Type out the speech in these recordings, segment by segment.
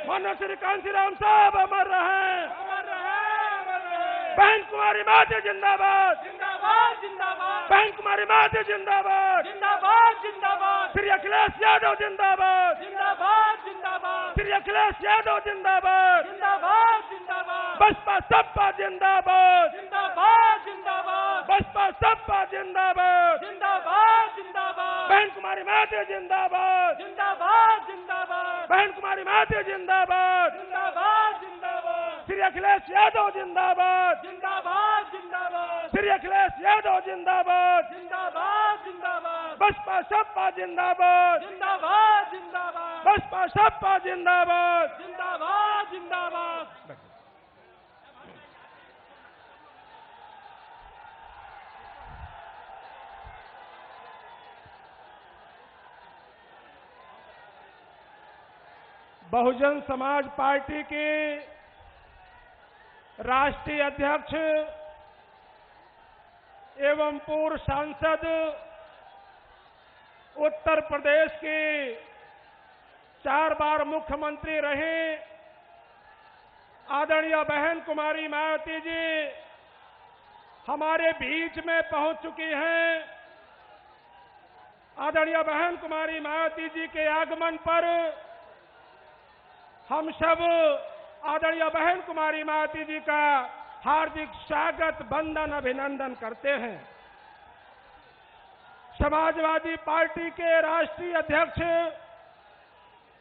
माननीय श्री कांशीराम साहब अमर रहे, अमर रहे, अमर रहे। बहन कुमारी माता जिंदाबाद, जिंदाबाद, जिंदाबाद, बहन कुमारी माता जिंदाबाद, जिंदाबाद, जिंदाबाद, श्री अखिलेश यादव जिंदाबाद, जिंदाबाद, जिंदाबाद, श्री अखिलेश यादव जिंदाबाद, जिंदाबाद, जिंदाबाद, बसपा सपा जिंदाबाद, जिंदाबाद, जिंदाबाद, बसपा सपा जिंदाबाद, जिंदाबाद, जिंदाबाद, बहन कुमारी माता जिंदाबाद, जिंदाबाद, जिंदाबाद, बहन कुमारी माता जिंदाबाद, जिंदाबाद, जिंदाबाद, श्री अखिलेश यादव जिंदाबाद, जिंदाबाद, जिंदाबाद, श्री अखिलेश यादव जिंदाबाद, जिंदाबाद, जिंदाबाद, बसपा सपा जिंदाबाद, जिंदाबाद, जिंदाबाद, बसपा सपा जिंदाबाद। जिंदाबाद, जिंदाबाद। बहुजन समाज पार्टी के राष्ट्रीय अध्यक्ष एवं पूर्व सांसद, उत्तर प्रदेश के 4 बार मुख्यमंत्री रहे आदरणीय बहन कुमारी मायावती जी हमारे बीच में पहुंच चुकी हैं। आदरणीय बहन कुमारी मायावती जी के आगमन पर हम सब आदरणीय बहन कुमारी मायावती जी का हार्दिक स्वागत, वंदन, अभिनंदन करते हैं। समाजवादी पार्टी के राष्ट्रीय अध्यक्ष,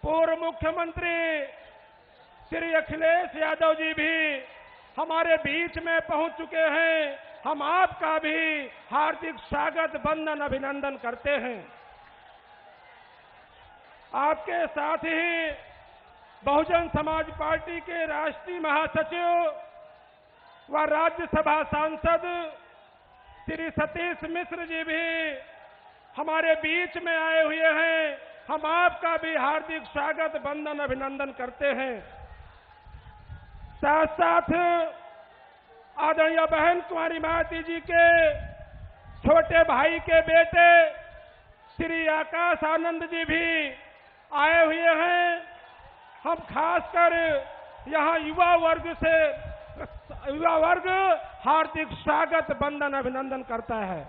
पूर्व मुख्यमंत्री श्री अखिलेश यादव जी भी हमारे बीच में पहुंच चुके हैं। हम आपका भी हार्दिक स्वागत, वंदन, अभिनंदन करते हैं। आपके साथ ही बहुजन समाज पार्टी के राष्ट्रीय महासचिव व राज्यसभा सांसद श्री सतीश मिश्र जी भी हमारे बीच में आए हुए हैं। हम आपका भी हार्दिक स्वागत, वंदन, अभिनंदन करते हैं। साथ साथ आदरणीय बहन कुमारी मायावती जी के छोटे भाई के बेटे श्री आकाश आनंद जी भी आए हुए हैं। हम खासकर यहाँ युवा वर्ग हार्दिक स्वागत, वंदन, अभिनंदन करता है।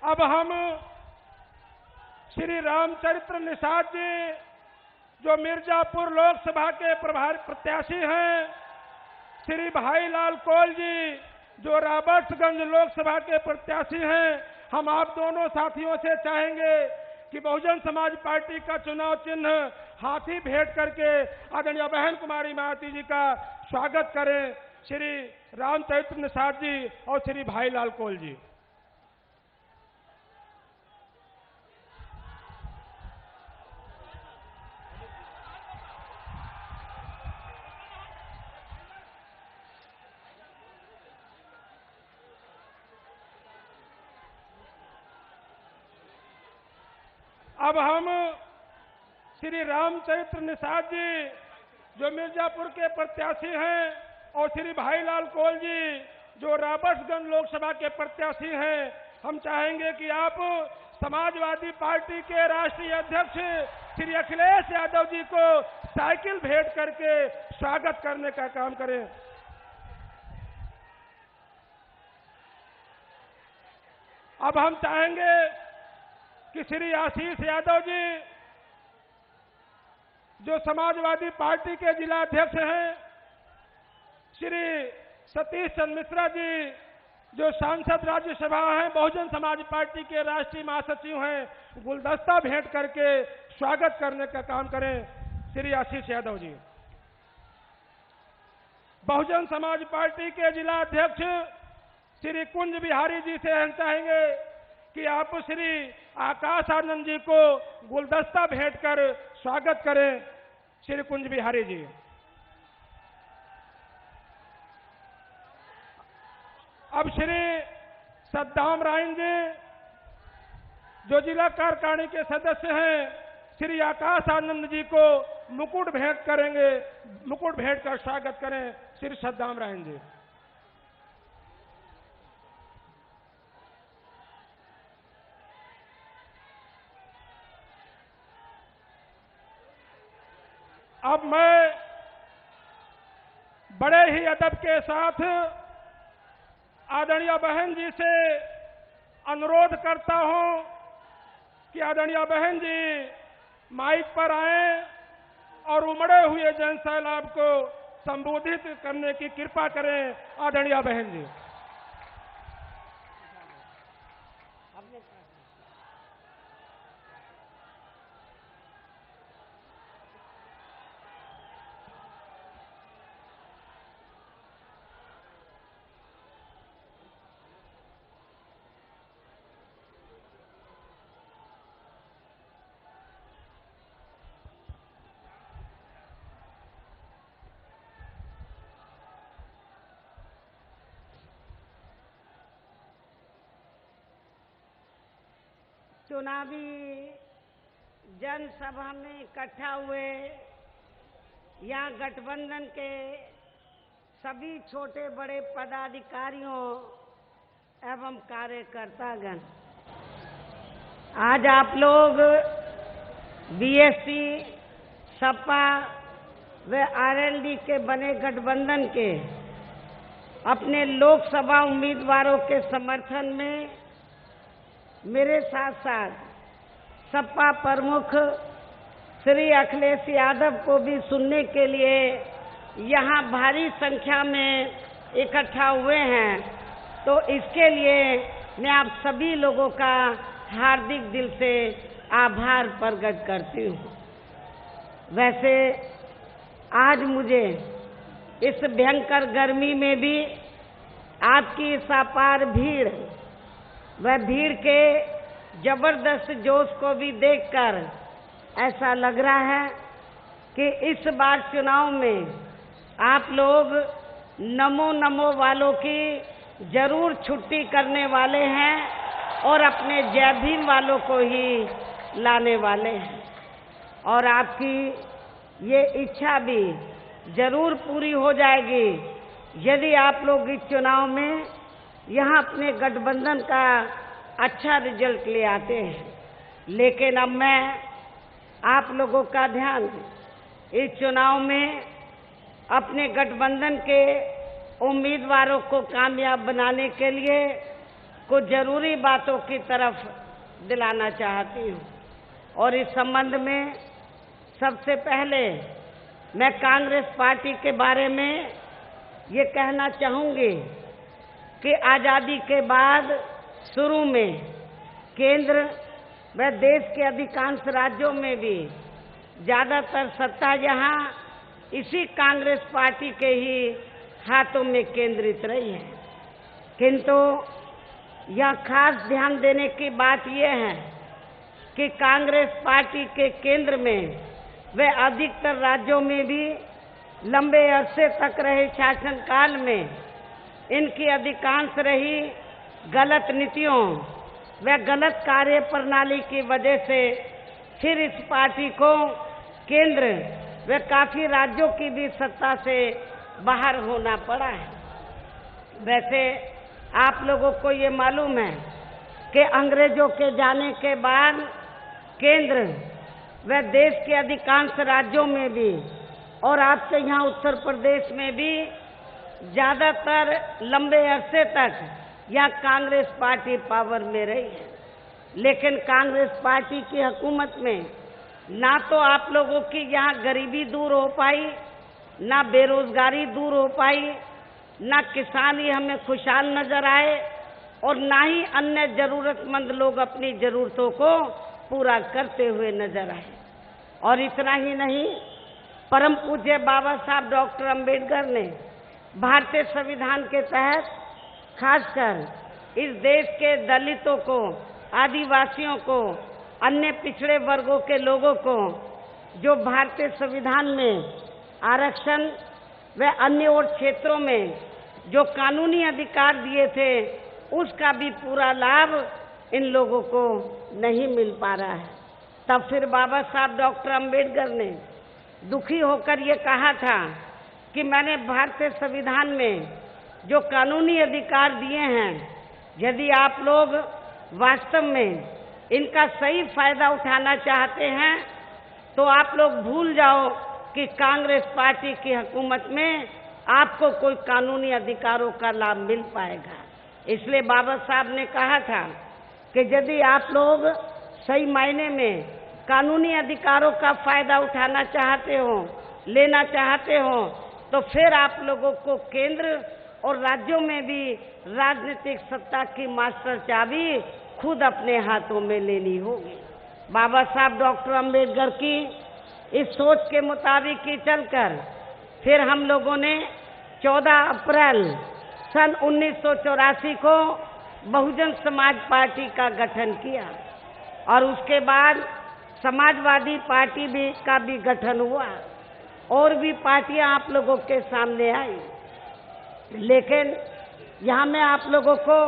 अब हम श्री रामचरित्र निषाद जी जो मिर्जापुर लोकसभा के प्रभारी प्रत्याशी हैं, श्री भाईलाल कोल जी जो रॉबर्ट्सगंज लोकसभा के प्रत्याशी हैं, हम आप दोनों साथियों से चाहेंगे कि बहुजन समाज पार्टी का चुनाव चिन्ह हाथी भेंट करके आदरणीय बहन कुमारी मायावती जी का स्वागत करें। श्री रामचरित्र निषाद जी और श्री भाईलाल कोल जी। अब हम श्री रामचरित्र निषाद जी जो मिर्जापुर के प्रत्याशी हैं और श्री भाईलाल कोल जी जो रॉबर्ट्सगंज लोकसभा के प्रत्याशी हैं, हम चाहेंगे कि आप समाजवादी पार्टी के राष्ट्रीय अध्यक्ष श्री अखिलेश यादव जी को साइकिल भेंट करके स्वागत करने का काम करें। अब हम चाहेंगे कि श्री आशीष यादव जी जो समाजवादी पार्टी के जिला अध्यक्ष हैं, श्री सतीश चंद्र मिश्रा जी जो सांसद राज्यसभा हैं, बहुजन समाज पार्टी के राष्ट्रीय महासचिव हैं, गुलदस्ता भेंट करके स्वागत करने का काम करें। श्री आशीष यादव जी। बहुजन समाज पार्टी के जिला अध्यक्ष श्री कुंज बिहारी जी से हम चाहेंगे कि आप श्री आकाश आनंद जी को गुलदस्ता भेंट कर स्वागत करें। श्री कुंज बिहारी जी। अब श्री सद्दाम रायन जी जो जिला कार्यकारिणी के सदस्य हैं, श्री आकाश आनंद जी को मुकुट भेंट करेंगे, मुकुट भेंट कर स्वागत करें। श्री सद्दाम रायन जी। अब मैं बड़े ही अदब के साथ आदरणीय बहन जी से अनुरोध करता हूं कि आदरणीय बहन जी माइक पर आएं और उमड़े हुए जन सैलाब को संबोधित करने की कृपा करें। आदरणीय बहन जी। चुनावी जनसभा में इकट्ठा हुए यहाँ गठबंधन के सभी छोटे बड़े पदाधिकारियों एवं कार्यकर्तागण, आज आप लोग बीएसपी, सपा व आरएलडी के बने गठबंधन के अपने लोकसभा उम्मीदवारों के समर्थन में मेरे साथ साथ सपा प्रमुख श्री अखिलेश यादव को भी सुनने के लिए यहाँ भारी संख्या में इकट्ठा हुए हैं, तो इसके लिए मैं आप सभी लोगों का हार्दिक दिल से आभार प्रकट करती हूँ। वैसे आज मुझे इस भयंकर गर्मी में भी आपकी इस अपार भीड़ व भीड़ के जबरदस्त जोश को भी देखकर ऐसा लग रहा है कि इस बार चुनाव में आप लोग नमो नमो वालों की जरूर छुट्टी करने वाले हैं और अपने जय भीम वालों को ही लाने वाले हैं, और आपकी ये इच्छा भी जरूर पूरी हो जाएगी यदि आप लोग इस चुनाव में यहाँ अपने गठबंधन का अच्छा रिजल्ट ले आते हैं। लेकिन अब मैं आप लोगों का ध्यान इस चुनाव में अपने गठबंधन के उम्मीदवारों को कामयाब बनाने के लिए कुछ जरूरी बातों की तरफ दिलाना चाहती हूँ, और इस संबंध में सबसे पहले मैं कांग्रेस पार्टी के बारे में ये कहना चाहूँगी कि आज़ादी के बाद शुरू में केंद्र व देश के अधिकांश राज्यों में भी ज़्यादातर सत्ता यहाँ इसी कांग्रेस पार्टी के ही हाथों में केंद्रित रही है, किंतु यह खास ध्यान देने की बात यह है कि कांग्रेस पार्टी के केंद्र में व अधिकतर राज्यों में भी लंबे अरसे तक रहे शासनकाल में इनकी अधिकांश रही गलत नीतियों व गलत कार्य प्रणाली की वजह से फिर इस पार्टी को केंद्र व काफी राज्यों की भी सत्ता से बाहर होना पड़ा है। वैसे आप लोगों को ये मालूम है कि अंग्रेजों के जाने के बाद केंद्र व देश के अधिकांश राज्यों में भी और आपके यहाँ उत्तर प्रदेश में भी ज़्यादातर लंबे अरसे तक यहाँ कांग्रेस पार्टी पावर में रही है, लेकिन कांग्रेस पार्टी की हुकूमत में ना तो आप लोगों की यहाँ गरीबी दूर हो पाई, ना बेरोजगारी दूर हो पाई, ना किसान ही हमें खुशहाल नजर आए, और ना ही अन्य जरूरतमंद लोग अपनी जरूरतों को पूरा करते हुए नजर आए। और इतना ही नहीं, परम पूज्य बाबा साहब डॉक्टर अंबेडकर ने भारतीय संविधान के तहत खासकर इस देश के दलितों को, आदिवासियों को, अन्य पिछड़े वर्गों के लोगों को जो भारतीय संविधान में आरक्षण व अन्य और क्षेत्रों में जो कानूनी अधिकार दिए थे, उसका भी पूरा लाभ इन लोगों को नहीं मिल पा रहा है। तब फिर बाबा साहब डॉक्टर अंबेडकर ने दुखी होकर ये कहा था कि मैंने भारतीय संविधान में जो कानूनी अधिकार दिए हैं, यदि आप लोग वास्तव में इनका सही फायदा उठाना चाहते हैं तो आप लोग भूल जाओ कि कांग्रेस पार्टी की हुकूमत में आपको कोई कानूनी अधिकारों का लाभ मिल पाएगा। इसलिए बाबा साहब ने कहा था कि यदि आप लोग सही मायने में कानूनी अधिकारों का फायदा उठाना चाहते हो, लेना चाहते हो, तो फिर आप लोगों को केंद्र और राज्यों में भी राजनीतिक सत्ता की मास्टर चाबी खुद अपने हाथों में लेनी होगी। बाबा साहब डॉक्टर अंबेडकर की इस सोच के मुताबिक ही चलकर फिर हम लोगों ने 14 अप्रैल सन 1984 को बहुजन समाज पार्टी का गठन किया और उसके बाद समाजवादी पार्टी का भी गठन हुआ और भी पार्टियां आप लोगों के सामने आई। लेकिन यहाँ मैं आप लोगों को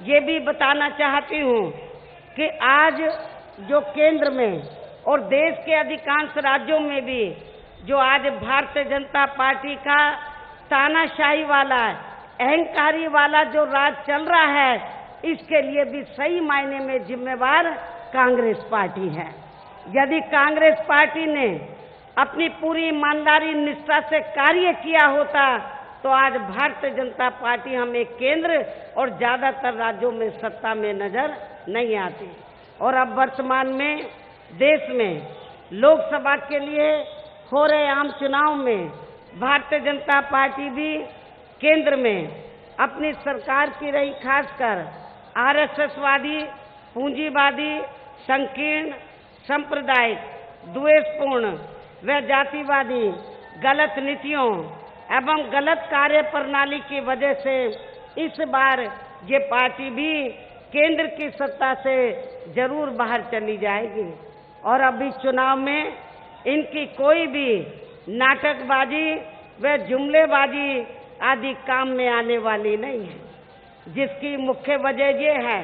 ये भी बताना चाहती हूँ कि आज जो केंद्र में और देश के अधिकांश राज्यों में भी जो आज भारतीय जनता पार्टी का तानाशाही वाला, अहंकारी वाला जो राज चल रहा है, इसके लिए भी सही मायने में जिम्मेवार कांग्रेस पार्टी है। यदि कांग्रेस पार्टी ने अपनी पूरी ईमानदारी निष्ठा से कार्य किया होता तो आज भारतीय जनता पार्टी हमें केंद्र और ज्यादातर राज्यों में सत्ता में नजर नहीं आती। और अब वर्तमान में देश में लोकसभा के लिए हो रहे आम चुनाव में भारतीय जनता पार्टी भी केंद्र में अपनी सरकार की रही, खासकर आरएसएसवादी, पूंजीवादी, संकीर्ण, सांप्रदायिक, द्वेषपूर्ण व जातिवादी गलत नीतियों एवं गलत कार्य प्रणाली की वजह से इस बार ये पार्टी भी केंद्र की सत्ता से जरूर बाहर चली जाएगी। और अभी चुनाव में इनकी कोई भी नाटकबाजी व जुमलेबाजी आदि काम में आने वाली नहीं है, जिसकी मुख्य वजह ये है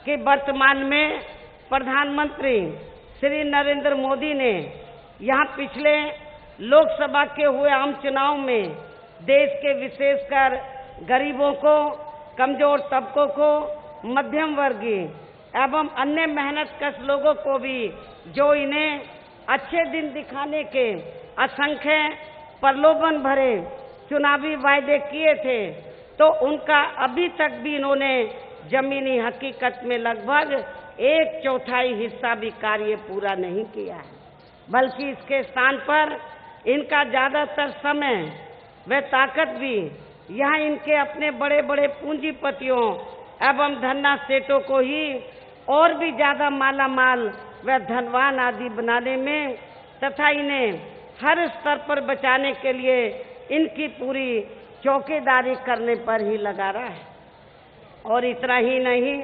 कि वर्तमान में प्रधानमंत्री श्री नरेंद्र मोदी ने यहाँ पिछले लोकसभा के हुए आम चुनाव में देश के विशेषकर गरीबों को, कमजोर तबकों को, मध्यम वर्गीय एवं अन्य मेहनतकश लोगों को भी जो इन्हें अच्छे दिन दिखाने के असंख्य प्रलोभन भरे चुनावी वायदे किए थे, तो उनका अभी तक भी इन्होंने जमीनी हकीकत में लगभग 1/4 हिस्सा भी कार्य पूरा नहीं किया है, बल्कि इसके स्थान पर इनका ज्यादातर समय व ताकत भी यहाँ इनके अपने बड़े बड़े पूंजीपतियों एवं धन्ना सेठों को ही और भी ज्यादा माला माल व धनवान आदि बनाने में तथा इन्हें हर स्तर पर बचाने के लिए इनकी पूरी चौकीदारी करने पर ही लगा रहा है। और इतना ही नहीं,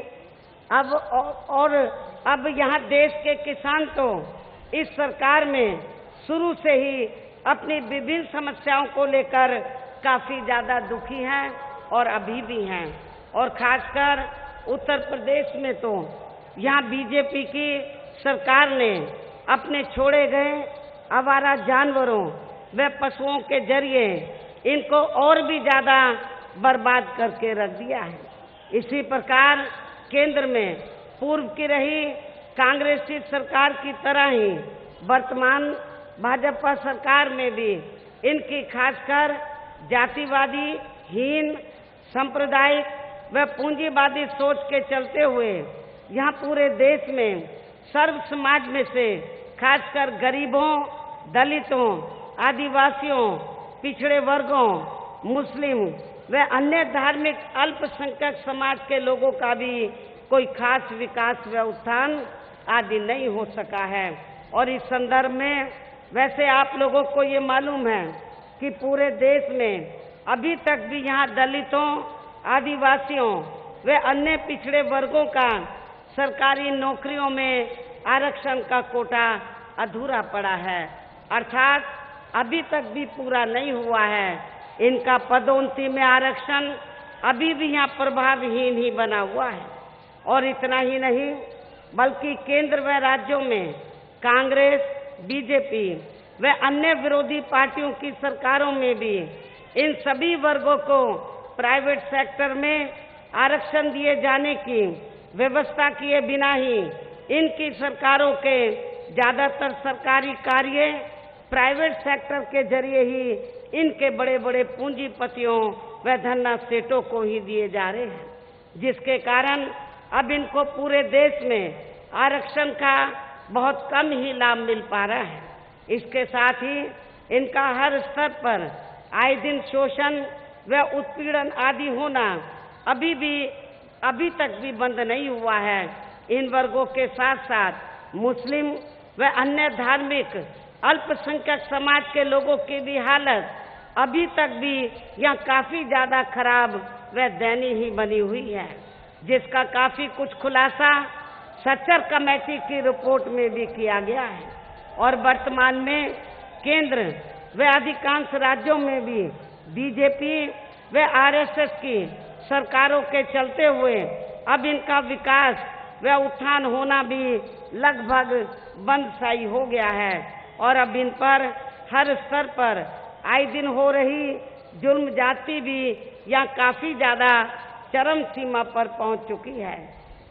अब यहाँ देश के किसान तो इस सरकार में शुरू से ही अपनी विभिन्न समस्याओं को लेकर काफी ज्यादा दुखी हैं और अभी भी हैं। और खासकर उत्तर प्रदेश में तो यहाँ बीजेपी की सरकार ने अपने छोड़े गए आवारा जानवरों व पशुओं के जरिए इनको और भी ज्यादा बर्बाद करके रख दिया है। इसी प्रकार केंद्र में पूर्व की रही कांग्रेसी सरकार की तरह ही वर्तमान भाजपा सरकार में भी इनकी खासकर जातिवादी, हीन, सांप्रदायिक व पूंजीवादी सोच के चलते हुए यहाँ पूरे देश में सर्व समाज में से खासकर गरीबों, दलितों, आदिवासियों, पिछड़े वर्गों, मुस्लिम व अन्य धार्मिक अल्पसंख्यक समाज के लोगों का भी कोई खास विकास व उत्थान आदि नहीं हो सका है। और इस संदर्भ में वैसे आप लोगों को ये मालूम है कि पूरे देश में अभी तक भी यहाँ दलितों, आदिवासियों व अन्य पिछड़े वर्गों का सरकारी नौकरियों में आरक्षण का कोटा अधूरा पड़ा है, अर्थात अभी तक भी पूरा नहीं हुआ है। इनका पदोन्नति में आरक्षण अभी भी यहाँ प्रभावहीन ही बना हुआ है। और इतना ही नहीं, बल्कि केंद्र व राज्यों में कांग्रेस, बीजेपी व अन्य विरोधी पार्टियों की सरकारों में भी इन सभी वर्गों को प्राइवेट सेक्टर में आरक्षण दिए जाने की व्यवस्था किए बिना ही इनकी सरकारों के ज्यादातर सरकारी कार्य प्राइवेट सेक्टर के जरिए ही इनके बड़े बड़े पूंजीपतियों व धन्ना सेठों को ही दिए जा रहे हैं, जिसके कारण अब इनको पूरे देश में आरक्षण का बहुत कम ही लाभ मिल पा रहा है। इसके साथ ही इनका हर स्तर पर आए दिन शोषण व उत्पीड़न आदि होना अभी तक भी बंद नहीं हुआ है। इन वर्गों के साथ साथ मुस्लिम व अन्य धार्मिक अल्पसंख्यक समाज के लोगों की भी हालत अभी तक भी यहाँ काफी ज्यादा खराब व दयनीय ही बनी हुई है, जिसका काफी कुछ खुलासा सच्चर कमेटी की रिपोर्ट में भी किया गया है। और वर्तमान में केंद्र व अधिकांश राज्यों में भी बीजेपी व आरएसएस की सरकारों के चलते हुए अब इनका विकास व उत्थान होना भी लगभग बंद सा हो गया है। और अब इन पर हर स्तर पर आए दिन हो रही जुल्म जाति भी यहाँ काफी ज्यादा चरम सीमा पर पहुंच चुकी है।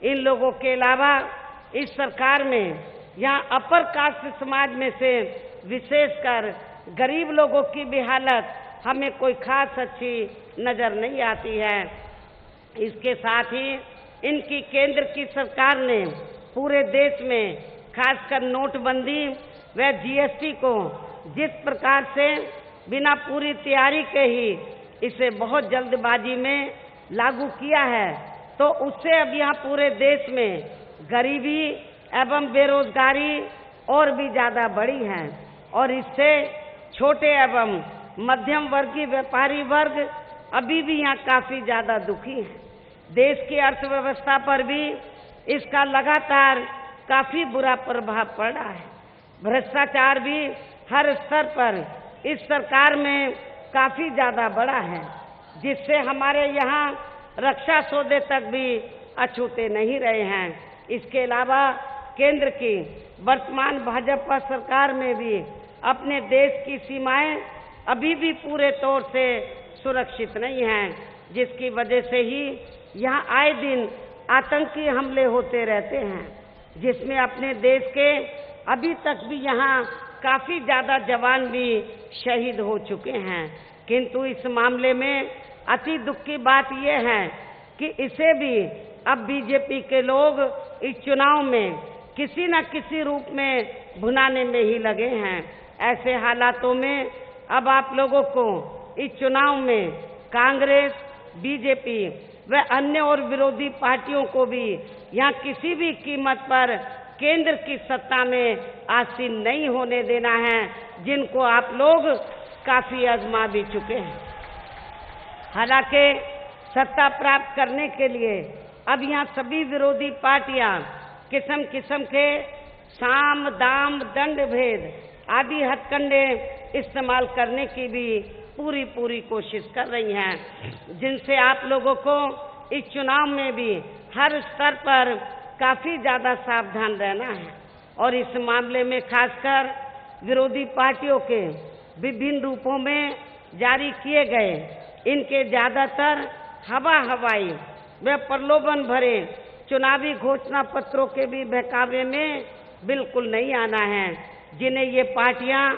इन लोगों के अलावा इस सरकार में यहाँ अपर कास्ट समाज में से विशेषकर गरीब लोगों की भी हालत हमें कोई खास अच्छी नजर नहीं आती है। इसके साथ ही इनकी केंद्र की सरकार ने पूरे देश में खासकर नोटबंदी व जीएसटी को जिस प्रकार से बिना पूरी तैयारी के ही इसे बहुत जल्दबाजी में लागू किया है, तो उससे अब यहाँ पूरे देश में गरीबी एवं बेरोजगारी और भी ज्यादा बढ़ी है। और इससे छोटे एवं मध्यम वर्गीय व्यापारी वर्ग अभी भी यहाँ काफी ज्यादा दुखी है। देश की अर्थव्यवस्था पर भी इसका लगातार काफी बुरा प्रभाव पड़ रहा है। भ्रष्टाचार भी हर स्तर पर इस सरकार में काफी ज्यादा बढ़ा है, जिससे हमारे यहाँ रक्षा सौदे तक भी अछूते नहीं रहे हैं। इसके अलावा केंद्र की वर्तमान भाजपा सरकार में भी अपने देश की सीमाएं अभी भी पूरे तौर से सुरक्षित नहीं हैं, जिसकी वजह से ही यहाँ आए दिन आतंकी हमले होते रहते हैं, जिसमें अपने देश के अभी तक भी यहाँ काफी ज्यादा जवान भी शहीद हो चुके हैं। किंतु इस मामले में अति दुख की बात यह है कि इसे भी अब बीजेपी के लोग इस चुनाव में किसी न किसी रूप में भुनाने में ही लगे हैं। ऐसे हालातों में अब आप लोगों को इस चुनाव में कांग्रेस, बीजेपी व अन्य और विरोधी पार्टियों को भी यहाँ किसी भी कीमत पर केंद्र की सत्ता में आसीन नहीं होने देना है, जिनको आप लोग काफी आजमा भी चुके हैं। हालांकि सत्ता प्राप्त करने के लिए अब यहाँ सभी विरोधी पार्टियां किस्म किस्म के साम दाम दंड भेद आदि हथकंडे इस्तेमाल करने की भी पूरी कोशिश कर रही हैं, जिनसे आप लोगों को इस चुनाव में भी हर स्तर पर काफी ज्यादा सावधान रहना है। और इस मामले में खासकर विरोधी पार्टियों के विभिन्न रूपों में जारी किए गए इनके ज्यादातर हवाई व प्रलोभन भरे चुनावी घोषणा पत्रों के भी बहकावे में बिल्कुल नहीं आना है, जिन्हें ये पार्टियां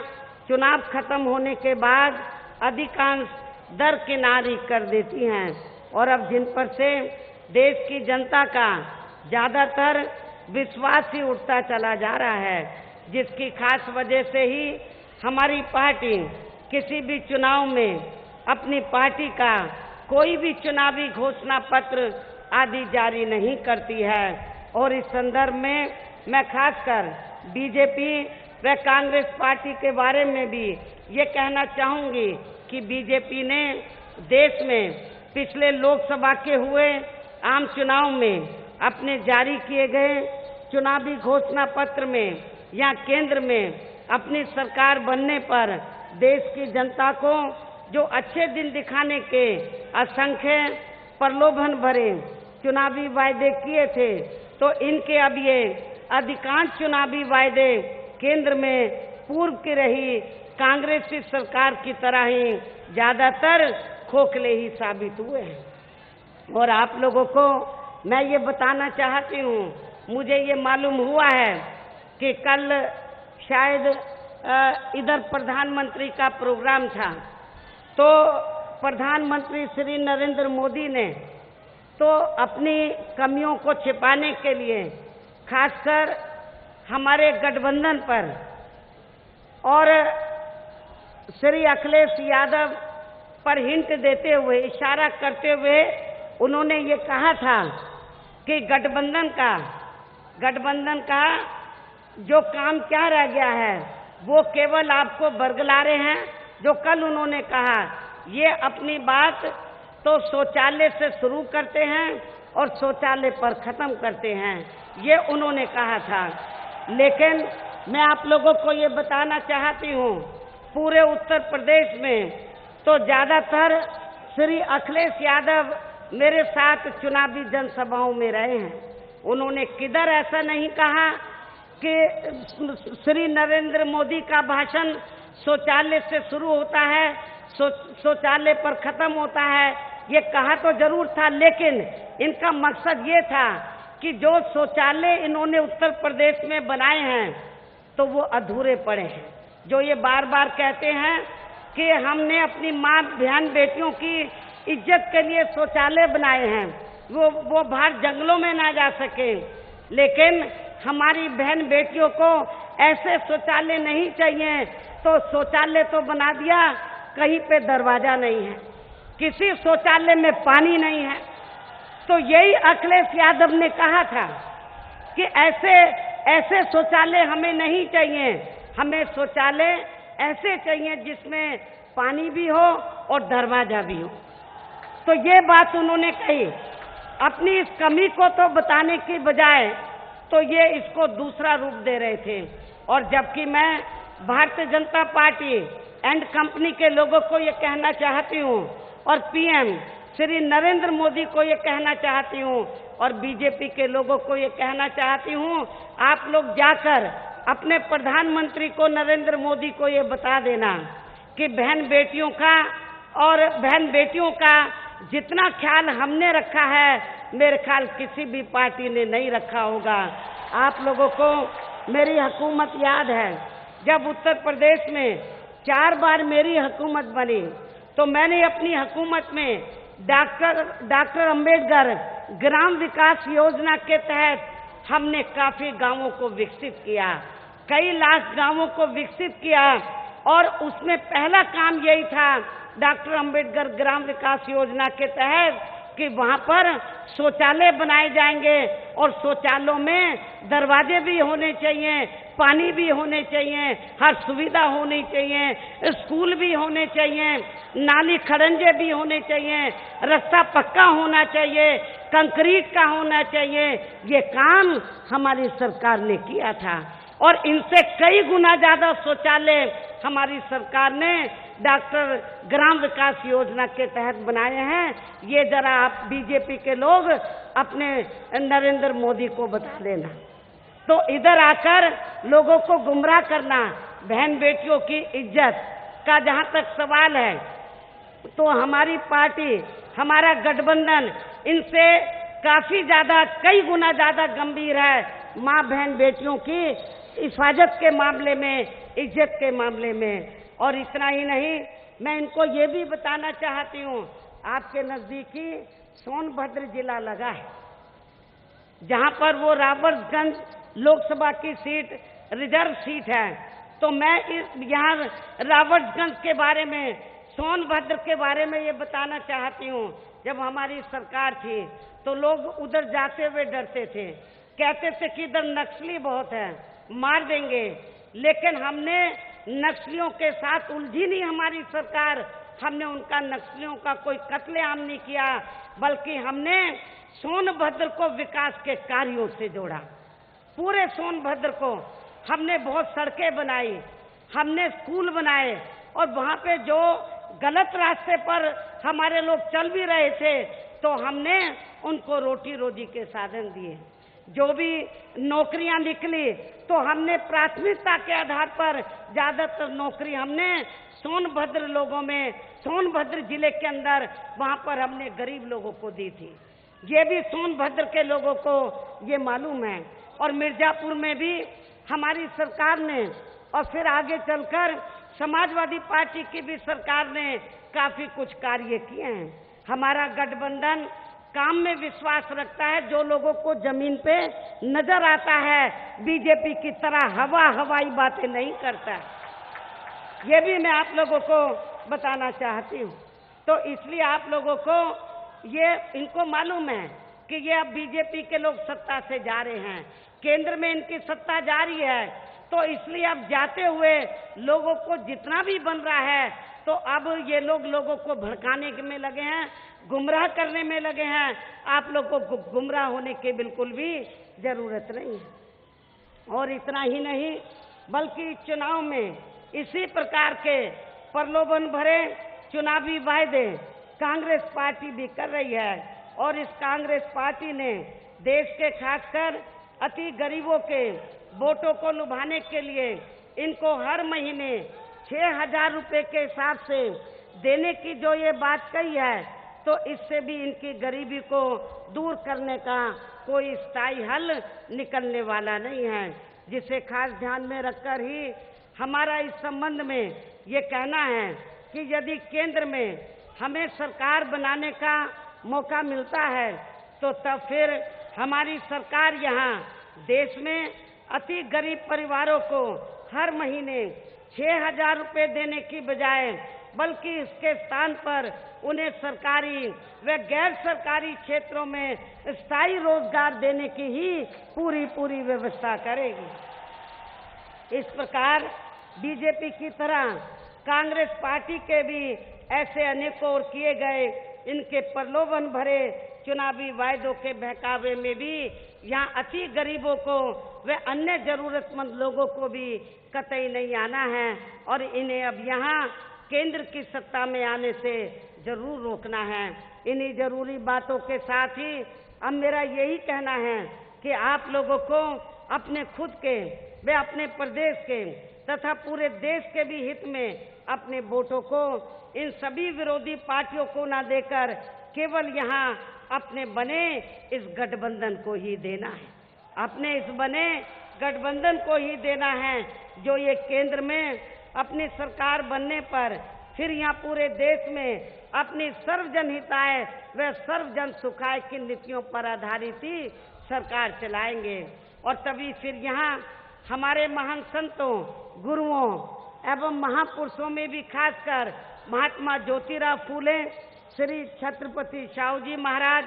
चुनाव खत्म होने के बाद अधिकांश दरकिनारी कर देती हैं। और अब जिन पर से देश की जनता का ज्यादातर विश्वास ही उठता चला जा रहा है, जिसकी खास वजह से ही हमारी पार्टी किसी भी चुनाव में अपनी पार्टी का कोई भी चुनावी घोषणा पत्र आदि जारी नहीं करती है। और इस संदर्भ में मैं खासकर बीजेपी व कांग्रेस पार्टी के बारे में भी ये कहना चाहूंगी कि बीजेपी ने देश में पिछले लोकसभा के हुए आम चुनाव में अपने जारी किए गए चुनावी घोषणा पत्र में या केंद्र में अपनी सरकार बनने पर देश की जनता को जो अच्छे दिन दिखाने के असंख्य प्रलोभन भरे चुनावी वायदे किए थे, तो इनके अब ये अधिकांश चुनावी वायदे केंद्र में पूर्व की रही कांग्रेसी सरकार की तरह ही ज्यादातर खोखले ही साबित हुए हैं। और आप लोगों को मैं ये बताना चाहती हूँ, मुझे ये मालूम हुआ है कि कल शायद इधर प्रधानमंत्री का प्रोग्राम था, तो प्रधानमंत्री श्री नरेंद्र मोदी ने तो अपनी कमियों को छिपाने के लिए खासकर हमारे गठबंधन पर और श्री अखिलेश यादव पर हिंट देते हुए, इशारा करते हुए उन्होंने ये कहा था कि गठबंधन का जो काम क्या रह गया है वो केवल आपको बरगलारे हैं। जो कल उन्होंने कहा, ये अपनी बात तो शौचालय से शुरू करते हैं और शौचालय पर खत्म करते हैं, ये उन्होंने कहा था। लेकिन मैं आप लोगों को ये बताना चाहती हूँ, पूरे उत्तर प्रदेश में तो ज़्यादातर श्री अखिलेश यादव मेरे साथ चुनावी जनसभाओं में रहे हैं। उन्होंने किधर ऐसा नहीं कहा कि श्री नरेंद्र मोदी का भाषण शौचालय से शुरू होता है, शौचालय पर खत्म होता है। ये कहा तो जरूर था, लेकिन इनका मकसद ये था कि जो शौचालय इन्होंने उत्तर प्रदेश में बनाए हैं तो वो अधूरे पड़े हैं। जो ये बार बार कहते हैं कि हमने अपनी माँ बहन बेटियों की इज्जत के लिए शौचालय बनाए हैं, वो बाहर जंगलों में ना जा सके, लेकिन हमारी बहन बेटियों को ऐसे शौचालय नहीं चाहिए। तो शौचालय तो बना दिया, कहीं पे दरवाजा नहीं है, किसी शौचालय में पानी नहीं है। तो यही अखिलेश यादव ने कहा था कि ऐसे शौचालय हमें नहीं चाहिए, हमें शौचालय ऐसे चाहिए जिसमें पानी भी हो और दरवाजा भी हो। तो ये बात उन्होंने कही। अपनी इस कमी को तो बताने की बजाय तो ये इसको दूसरा रूप दे रहे थे। और जबकि मैं Bharatiya Janata party and company के लोगों को ये कहना चाहती हूँ और पीएम श्री नरेंद्र मोदी को ये कहना चाहती हूँ और बीजेपी के लोगों को ये कहना चाहती हूँ, आप लोग जाकर अपने प्रधानमंत्री को नरेंद्र मोदी को ये बता देना कि बहन बेटियों का जितना ख्याल हमने रखा है, मेरे ख्याल किसी भी पार्टी ने नहीं रखा होगा। आप लोगों को मेरी हुकूमत याद है, जब उत्तर प्रदेश में 4 बार मेरी हुकूमत बनी तो मैंने अपनी हुकूमत में डॉक्टर अंबेडकर ग्राम विकास योजना के तहत हमने काफी गांवों को विकसित किया, कई लाख गांवों को विकसित किया। और उसमें पहला काम यही था डॉक्टर अंबेडकर ग्राम विकास योजना के तहत कि वहां पर शौचालय बनाए जाएंगे और शौचालयों में दरवाजे भी होने चाहिए, पानी भी होने चाहिए, हर सुविधा होनी चाहिए, स्कूल भी होने चाहिए, नाली खड़ंजे भी होने चाहिए, रास्ता पक्का होना चाहिए, कंक्रीट का होना चाहिए। ये काम हमारी सरकार ने किया था और इनसे कई गुना ज्यादा शौचालय हमारी सरकार ने डॉक्टर ग्राम विकास योजना के तहत बनाए हैं। ये जरा आप बीजेपी के लोग अपने नरेंद्र मोदी को बता देना। तो इधर आकर लोगों को गुमराह करना, बहन बेटियों की इज्जत का जहां तक सवाल है तो हमारी पार्टी, हमारा गठबंधन इनसे काफी ज्यादा, कई गुना ज्यादा गंभीर है माँ बहन बेटियों की हिफाजत के मामले में, इज्जत के मामले में। और इतना ही नहीं, मैं इनको ये भी बताना चाहती हूँ, आपके नजदीकी सोनभद्र जिला लगा है, जहां पर वो राबर्ट्सगंज लोकसभा की सीट रिजर्व सीट है। तो मैं यहाँ राबर्ट्सगंज के बारे में, सोनभद्र के बारे में ये बताना चाहती हूँ। जब हमारी सरकार थी तो लोग उधर जाते हुए डरते थे, कहते थे कि इधर नक्सली बहुत है, मार देंगे। लेकिन हमने नक्सलियों के साथ उलझी नहीं हमारी सरकार, हमने उनका नक्सलियों का कोई कत्लेआम नहीं किया, बल्कि हमने सोनभद्र को विकास के कार्यों से जोड़ा। पूरे सोनभद्र को हमने बहुत सड़कें बनाई, हमने स्कूल बनाए और वहाँ पे जो गलत रास्ते पर हमारे लोग चल भी रहे थे तो हमने उनको रोटी रोजी के साधन दिए। जो भी नौकरियां निकली तो हमने प्राथमिकता के आधार पर ज्यादातर नौकरी हमने सोनभद्र लोगों में, सोनभद्र जिले के अंदर वहां पर हमने गरीब लोगों को दी थी। ये भी सोनभद्र के लोगों को ये मालूम है। और मिर्जापुर में भी हमारी सरकार ने और फिर आगे चलकर समाजवादी पार्टी की भी सरकार ने काफी कुछ कार्य किए हैं। हमारा गठबंधन काम में विश्वास रखता है, जो लोगों को जमीन पे नजर आता है, बीजेपी की तरह हवाई बातें नहीं करता। ये भी मैं आप लोगों को बताना चाहती हूँ। तो इसलिए आप लोगों को इनको मालूम है कि ये अब बीजेपी के लोग सत्ता से जा रहे हैं, केंद्र में इनकी सत्ता जा रही है, तो इसलिए अब जाते हुए लोगों को जितना भी बन रहा है, तो अब ये लोगों को भड़काने में लगे हैं, गुमराह करने में लगे हैं। आप लोगों को गुमराह होने की बिल्कुल भी जरूरत नहीं है। और इतना ही नहीं, बल्कि चुनाव में इसी प्रकार के प्रलोभन भरे चुनावी वायदे कांग्रेस पार्टी भी कर रही है। और इस कांग्रेस पार्टी ने देश के खासकर अति गरीबों के वोटों को लुभाने के लिए इनको हर महीने 6,000 रुपए के हिसाब से देने की जो ये बात कही है, तो इससे भी इनकी गरीबी को दूर करने का कोई स्थायी हल निकलने वाला नहीं है, जिसे खास ध्यान में रखकर ही हमारा इस संबंध में ये कहना है कि यदि केंद्र में हमें सरकार बनाने का मौका मिलता है, तो तब फिर हमारी सरकार यहाँ देश में अति गरीब परिवारों को हर महीने 6,000 रुपए देने की बजाय, बल्कि इसके स्थान पर उन्हें सरकारी व गैर सरकारी क्षेत्रों में स्थायी रोजगार देने की ही पूरी व्यवस्था करेगी। इस प्रकार बीजेपी की तरह कांग्रेस पार्टी के भी ऐसे अनेकों और किए गए इनके प्रलोभन भरे चुनावी वायदों के बहकावे में भी यहाँ अति गरीबों को व अन्य जरूरतमंद लोगों को भी कतई नहीं आना है, और इन्हें अब यहाँ केंद्र की सत्ता में आने से जरूर रोकना है। इन्हीं जरूरी बातों के साथ ही अब मेरा यही कहना है कि आप लोगों को अपने खुद के व अपने प्रदेश के तथा पूरे देश के भी हित में अपने वोटों को इन सभी विरोधी पार्टियों को ना देकर केवल यहाँ अपने बने इस गठबंधन को ही देना है। अपने इस बने गठबंधन को ही देना है, जो ये केंद्र में अपनी सरकार बनने पर फिर यहाँ पूरे देश में अपनी सर्वजन हिताय व सर्वजन सुखाय की नीतियों पर आधारित ही सरकार चलाएंगे। और तभी फिर यहाँ हमारे महान संतों, गुरुओं एवं महापुरुषों में भी खासकर महात्मा ज्योतिराव फूले, श्री छत्रपति शाहू जी महाराज,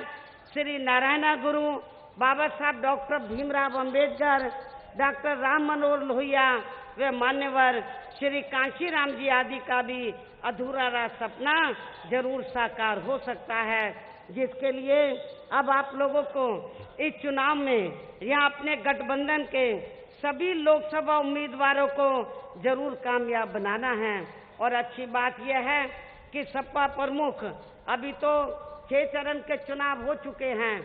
श्री नारायण गुरु, बाबा साहब डॉक्टर भीमराव अंबेडकर, डॉक्टर राम मनोहर लोहिया व मान्यवर श्री कांशीराम जी आदि का भी अधूरा सपना जरूर साकार हो सकता है, जिसके लिए अब आप लोगों को इस चुनाव में यहाँ अपने गठबंधन के सभी लोकसभा उम्मीदवारों को जरूर कामयाब बनाना है। और अच्छी बात यह है कि सपा प्रमुख अभी तो 6 चरण के चुनाव हो चुके हैं,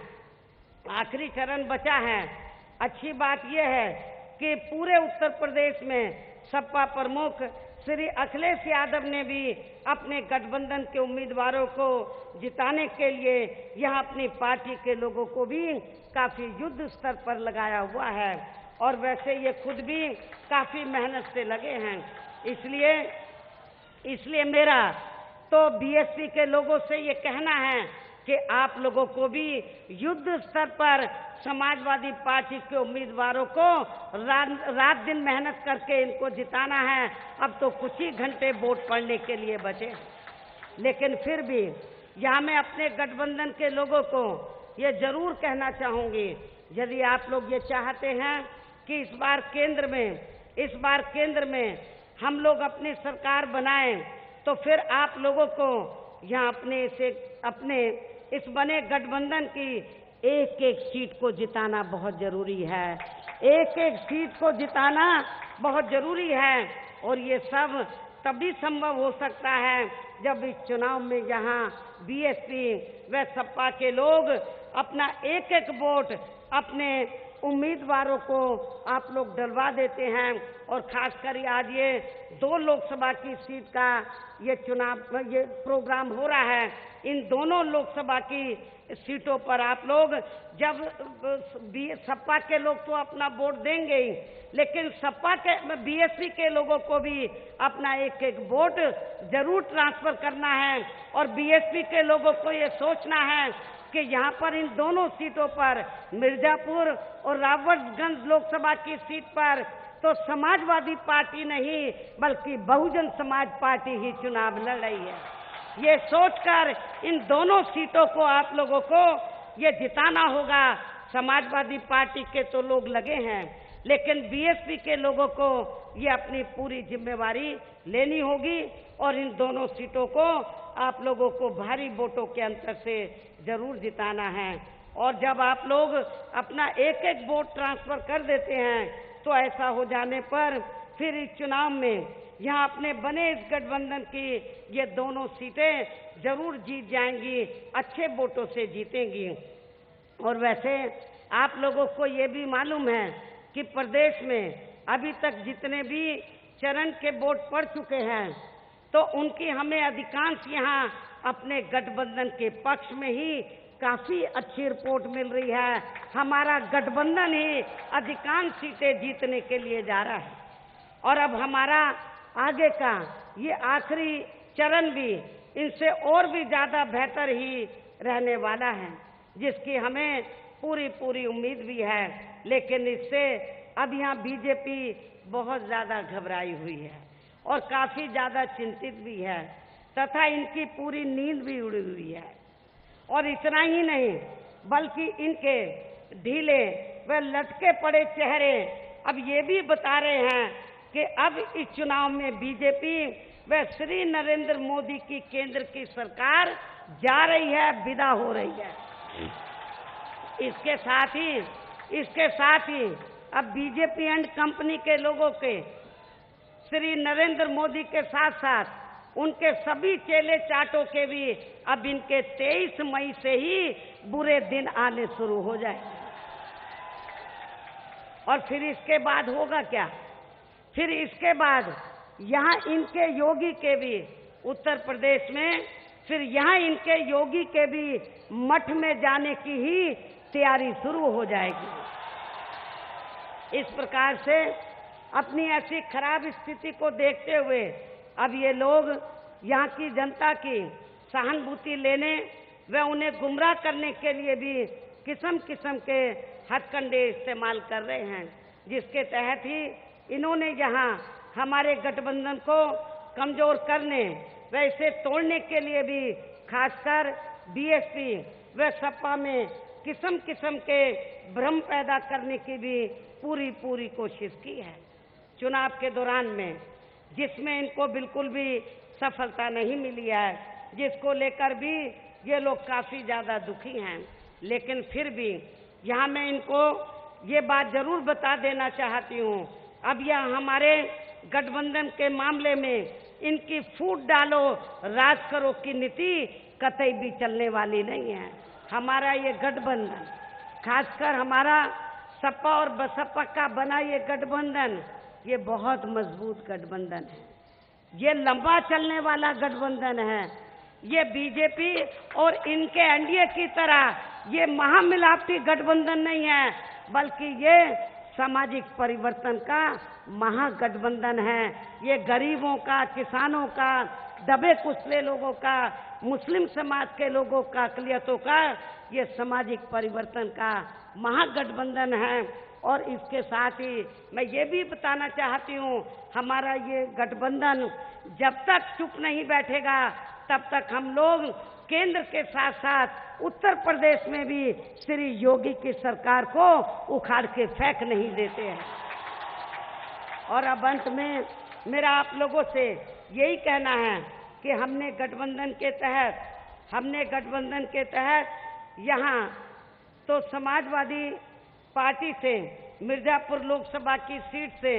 आखिरी चरण बचा है। अच्छी बात यह है कि पूरे उत्तर प्रदेश में सपा प्रमुख श्री अखिलेश यादव ने भी अपने गठबंधन के उम्मीदवारों को जिताने के लिए यह अपनी पार्टी के लोगों को भी काफी युद्ध स्तर पर लगाया हुआ है, और वैसे ये खुद भी काफी मेहनत से लगे हैं। इसलिए मेरा तो बीएसपी के लोगों से ये कहना है कि आप लोगों को भी युद्ध स्तर पर समाजवादी पार्टी के उम्मीदवारों को रात दिन मेहनत करके इनको जिताना है। अब तो कुछ ही घंटे वोट पड़ने के लिए बचे, लेकिन फिर भी यहाँ मैं अपने गठबंधन के लोगों को ये जरूर कहना चाहूंगी, यदि आप लोग ये चाहते हैं कि इस बार केंद्र में हम लोग अपनी सरकार बनाएं, तो फिर आप लोगों को यहाँ अपने इस बने गठबंधन की एक एक सीट को जिताना बहुत जरूरी है। एक एक सीट को जिताना बहुत जरूरी है, और ये सब तभी संभव हो सकता है जब इस चुनाव में यहाँ बीएसपी व सपा के लोग अपना एक एक वोट अपने उम्मीदवारों को आप लोग डलवा देते हैं। और खासकर आज ये 2 लोकसभा की सीट का ये चुनाव, ये प्रोग्राम हो रहा है। इन दोनों लोकसभा की सीटों पर आप लोग जब सपा के लोग तो अपना वोट देंगे ही, लेकिन सपा के बीएसपी के लोगों को भी अपना एक एक वोट जरूर ट्रांसफर करना है। और बीएसपी के लोगों को ये सोचना है कि यहाँ पर इन दोनों सीटों पर, मिर्जापुर और राबर्ट्सगंज लोकसभा की सीट पर तो समाजवादी पार्टी नहीं बल्कि बहुजन समाज पार्टी ही चुनाव लड़ रही है। ये सोचकर इन दोनों सीटों को आप लोगों को ये जिताना होगा। समाजवादी पार्टी के तो लोग लगे हैं, लेकिन बीएसपी के लोगों को ये अपनी पूरी जिम्मेवारी लेनी होगी और इन दोनों सीटों को आप लोगों को भारी वोटों के अंतर से जरूर जिताना है। और जब आप लोग अपना एक एक वोट ट्रांसफर कर देते हैं तो ऐसा हो जाने पर फिर इस चुनाव में यहाँ अपने बने इस गठबंधन की ये दोनों सीटें जरूर जीत जाएंगी, अच्छे वोटों से जीतेंगी। और वैसे आप लोगों को ये भी मालूम है कि प्रदेश में अभी तक जितने भी चरण के वोट पड़ चुके हैं तो उनकी हमें अधिकांश यहाँ अपने गठबंधन के पक्ष में ही काफी अच्छी रिपोर्ट मिल रही है। हमारा गठबंधन ही अधिकांश सीटें जीतने के लिए जा रहा है। और अब हमारा आगे का ये आखिरी चरण भी इनसे और भी ज्यादा बेहतर ही रहने वाला है, जिसकी हमें पूरी उम्मीद भी है। लेकिन इससे अब यहाँ बीजेपी बहुत ज्यादा घबराई हुई है और काफी ज्यादा चिंतित भी है तथा इनकी पूरी नींद भी उड़ी हुई है। और इतना ही नहीं बल्कि इनके ढीले व लटके पड़े चेहरे अब ये भी बता रहे हैं कि अब इस चुनाव में बीजेपी व श्री नरेंद्र मोदी की केंद्र की सरकार जा रही है, विदा हो रही है। इसके साथ ही अब बीजेपी एंड कंपनी के लोगों के श्री नरेंद्र मोदी के साथ साथ उनके सभी चेले चाटों के भी अब इनके 23 मई से ही बुरे दिन आने शुरू हो जाए। और फिर इसके बाद होगा क्या? फिर इसके बाद यहाँ इनके योगी के भी उत्तर प्रदेश में, फिर यहाँ इनके योगी के भी मठ में जाने की ही तैयारी शुरू हो जाएगी। इस प्रकार से अपनी ऐसी खराब स्थिति को देखते हुए अब ये लोग यहाँ की जनता की सहानुभूति लेने व उन्हें गुमराह करने के लिए भी किस्म किस्म के हथकंडे इस्तेमाल कर रहे हैं, जिसके तहत ही इन्होंने यहाँ हमारे गठबंधन को कमजोर करने व इसे तोड़ने के लिए भी खासकर बीएसपी व सपा में किस्म किस्म के भ्रम पैदा करने की भी पूरी कोशिश की है चुनाव के दौरान में, जिसमें इनको बिल्कुल भी सफलता नहीं मिली है, जिसको लेकर भी ये लोग काफी ज्यादा दुखी हैं। लेकिन फिर भी यहाँ मैं इनको ये बात जरूर बता देना चाहती हूँ, अब यह हमारे गठबंधन के मामले में इनकी फूट डालो राज करो की नीति कतई भी चलने वाली नहीं है। हमारा ये गठबंधन, खासकर हमारा सपा और बसपा का बना ये गठबंधन, ये बहुत मजबूत गठबंधन है, ये लंबा चलने वाला गठबंधन है। ये बीजेपी और इनके एनडीए की तरह ये महामिलावटी गठबंधन नहीं है, बल्कि ये सामाजिक परिवर्तन का महागठबंधन है। ये गरीबों का, किसानों का, दबे कुचले लोगों का, मुस्लिम समाज के लोगों का, अकलियतों का ये सामाजिक परिवर्तन का महागठबंधन है। और इसके साथ ही मैं ये भी बताना चाहती हूँ, हमारा ये गठबंधन जब तक चुप नहीं बैठेगा तब तक हम लोग केंद्र के साथ साथ उत्तर प्रदेश में भी श्री योगी की सरकार को उखाड़ के फेंक नहीं देते हैं। और अब अंत में मेरा आप लोगों से यही कहना है कि हमने गठबंधन के तहत यहाँ तो समाजवादी पार्टी से मिर्जापुर लोकसभा की सीट से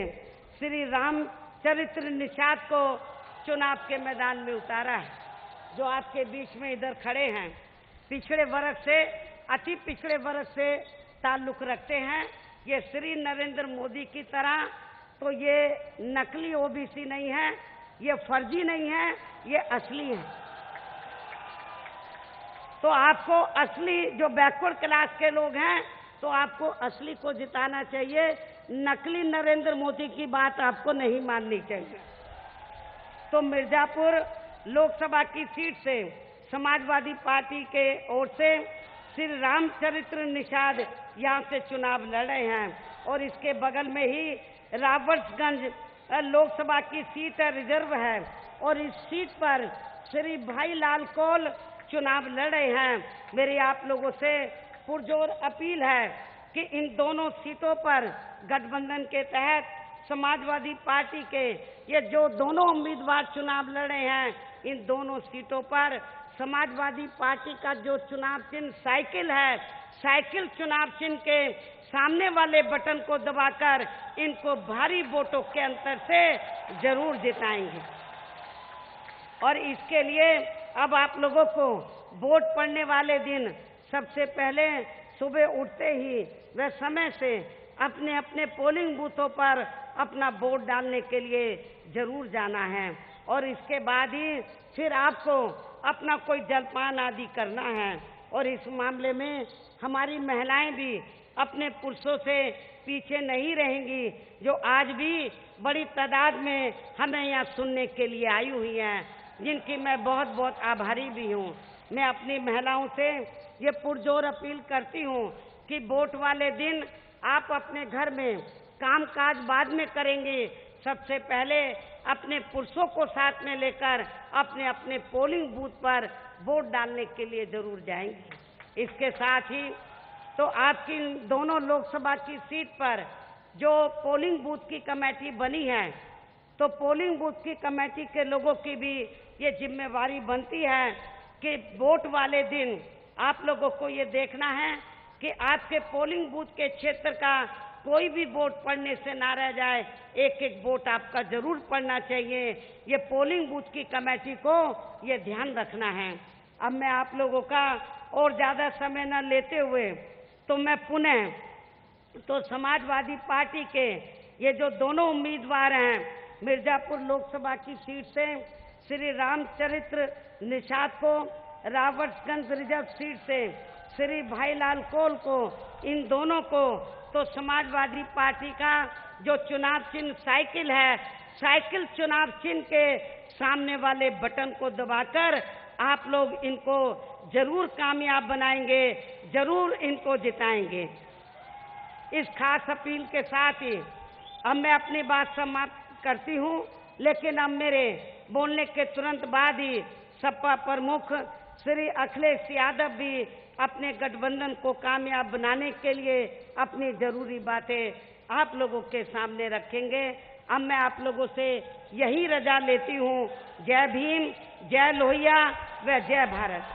श्री रामचरित्र निषाद को चुनाव के मैदान में उतारा है, जो आपके बीच में इधर खड़े हैं। पिछड़े वर्ग से, अति पिछड़े वर्ग से ताल्लुक रखते हैं, ये श्री नरेंद्र मोदी की तरह तो ये नकली ओबीसी नहीं है, ये फर्जी नहीं है, ये असली है। तो आपको असली जो बैकवर्ड क्लास के लोग हैं तो आपको असली को जिताना चाहिए, नकली नरेंद्र मोदी की बात आपको नहीं माननी चाहिए। तो मिर्जापुर लोकसभा की सीट से समाजवादी पार्टी के ओर से श्री रामचरित्र निषाद यहाँ से चुनाव लड़ रहे हैं और इसके बगल में ही राबर्ट्सगंज लोकसभा की सीट रिजर्व है और इस सीट पर श्री भाई लाल कौल चुनाव लड़ रहे हैं। मेरी आप लोगों से पुरजोर अपील है कि इन दोनों सीटों पर गठबंधन के तहत समाजवादी पार्टी के ये जो दोनों उम्मीदवार चुनाव लड़ रहे हैं, इन दोनों सीटों पर समाजवादी पार्टी का जो चुनाव चिन्ह साइकिल है, साइकिल चुनाव चिन्ह के सामने वाले बटन को दबाकर इनको भारी वोटों के अंतर से जरूर जिताएंगे। और इसके लिए अब आप लोगों को वोट पड़ने वाले दिन सबसे पहले सुबह उठते ही व समय से अपने अपने पोलिंग बूथों पर अपना वोट डालने के लिए जरूर जाना है और इसके बाद ही फिर आपको अपना कोई जलपान आदि करना है। और इस मामले में हमारी महिलाएं भी अपने पुरुषों से पीछे नहीं रहेंगी, जो आज भी बड़ी तादाद में हमें यहाँ सुनने के लिए आई हुई हैं, जिनकी मैं बहुत बहुत आभारी भी हूँ। मैं अपनी महिलाओं से ये पुरजोर अपील करती हूँ कि वोट वाले दिन आप अपने घर में कामकाज बाद में करेंगे, सबसे पहले अपने पुरुषों को साथ में लेकर अपने अपने पोलिंग बूथ पर वोट डालने के लिए जरूर जाएंगे। इसके साथ ही तो आपकी दोनों लोकसभा की सीट पर जो पोलिंग बूथ की कमेटी बनी है, तो पोलिंग बूथ की कमेटी के लोगों की भी ये जिम्मेवारी बनती है कि वोट वाले दिन आप लोगों को ये देखना है कि आपके पोलिंग बूथ के क्षेत्र का कोई भी वोट पड़ने से ना रह जाए, एक एक वोट आपका जरूर पड़ना चाहिए। ये पोलिंग बूथ की कमेटी को ये ध्यान रखना है। अब मैं आप लोगों का और ज्यादा समय न लेते हुए तो मैं पुनः तो समाजवादी पार्टी के ये जो दोनों उम्मीदवार हैं, मिर्जापुर लोकसभा की सीट से श्री रामचरित्र निषाद को, राबर्ट्सगंज रिजर्व सीट से श्री भाईलाल कौल को, इन दोनों को तो समाजवादी पार्टी का जो चुनाव चिन्ह साइकिल है, साइकिल चुनाव चिन्ह के सामने वाले बटन को दबाकर आप लोग इनको जरूर कामयाब बनाएंगे, जरूर इनको जिताएंगे। इस खास अपील के साथ ही अब मैं अपनी बात समाप्त करती हूँ, लेकिन अब मेरे बोलने के तुरंत बाद ही सपा प्रमुख श्री अखिलेश यादव भी अपने गठबंधन को कामयाब बनाने के लिए अपनी जरूरी बातें आप लोगों के सामने रखेंगे। अब मैं आप लोगों से यही रजा लेती हूँ। जय भीम, जय लोहिया व जय भारत।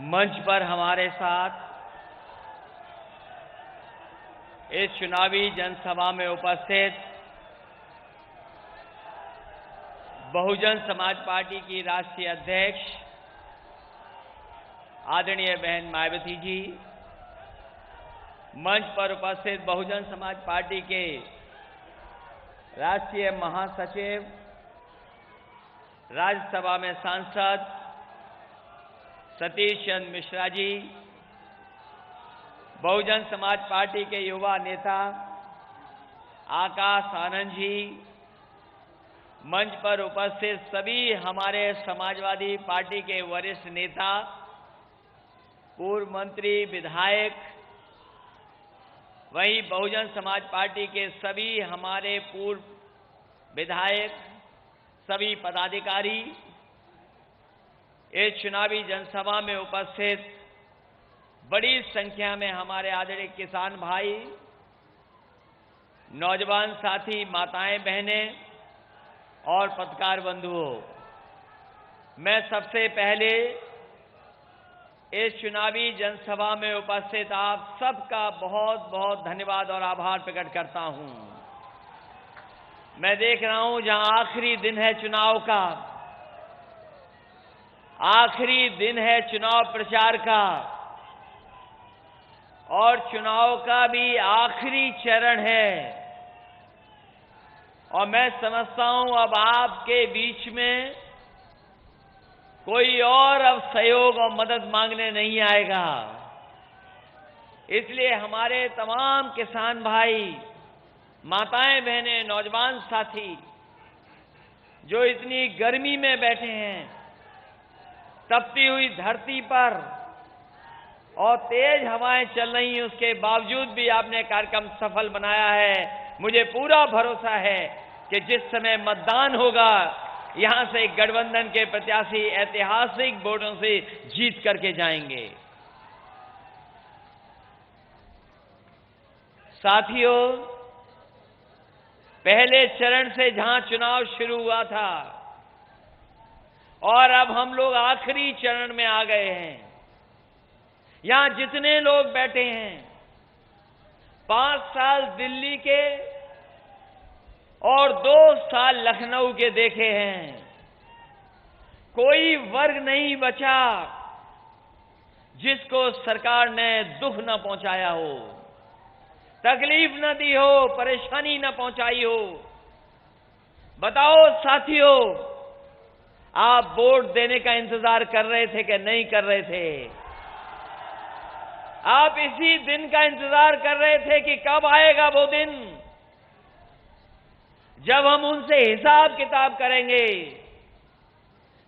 मंच पर हमारे साथ इस चुनावी जनसभा में उपस्थित बहुजन समाज पार्टी की राष्ट्रीय अध्यक्ष आदरणीय बहन मायावती जी, मंच पर उपस्थित बहुजन समाज पार्टी के राष्ट्रीय महासचिव, राज्यसभा में सांसद सतीश चंद्र मिश्रा जी, बहुजन समाज पार्टी के युवा नेता आकाश आनंद जी, मंच पर उपस्थित सभी हमारे समाजवादी पार्टी के वरिष्ठ नेता, पूर्व मंत्री, विधायक, वहीं बहुजन समाज पार्टी के सभी हमारे पूर्व विधायक, सभी पदाधिकारी, इस चुनावी जनसभा में उपस्थित बड़ी संख्या में हमारे आदरणीय किसान भाई, नौजवान साथी, माताएं, बहनें और पत्रकार बंधुओं, मैं सबसे पहले इस चुनावी जनसभा में उपस्थित आप सबका बहुत बहुत धन्यवाद और आभार प्रकट करता हूं। मैं देख रहा हूं जहां आखिरी दिन है चुनाव का, आखिरी दिन है चुनाव प्रचार का और चुनाव का भी आखिरी चरण है और मैं समझता हूं अब आपके बीच में कोई और अब सहयोग और मदद मांगने नहीं आएगा। इसलिए हमारे तमाम किसान भाई, माताएं, बहनें, नौजवान साथी जो इतनी गर्मी में बैठे हैं, तपती हुई धरती पर और तेज हवाएं चल रही हैं, उसके बावजूद भी आपने कार्यक्रम सफल बनाया है। मुझे पूरा भरोसा है कि जिस समय मतदान होगा यहां से गठबंधन के प्रत्याशी ऐतिहासिक वोटों से जीत करके जाएंगे। साथियों, पहले चरण से जहां चुनाव शुरू हुआ था और अब हम लोग आखिरी चरण में आ गए हैं। यहां जितने लोग बैठे हैं, 5 साल दिल्ली के और 2 साल लखनऊ के देखे हैं। कोई वर्ग नहीं बचा जिसको सरकार ने दुख न पहुंचाया हो, तकलीफ न दी हो, परेशानी न पहुंचाई हो। बताओ साथियों, आप वोट देने का इंतजार कर रहे थे कि नहीं कर रहे थे? आप इसी दिन का इंतजार कर रहे थे कि कब आएगा वो दिन जब हम उनसे हिसाब किताब करेंगे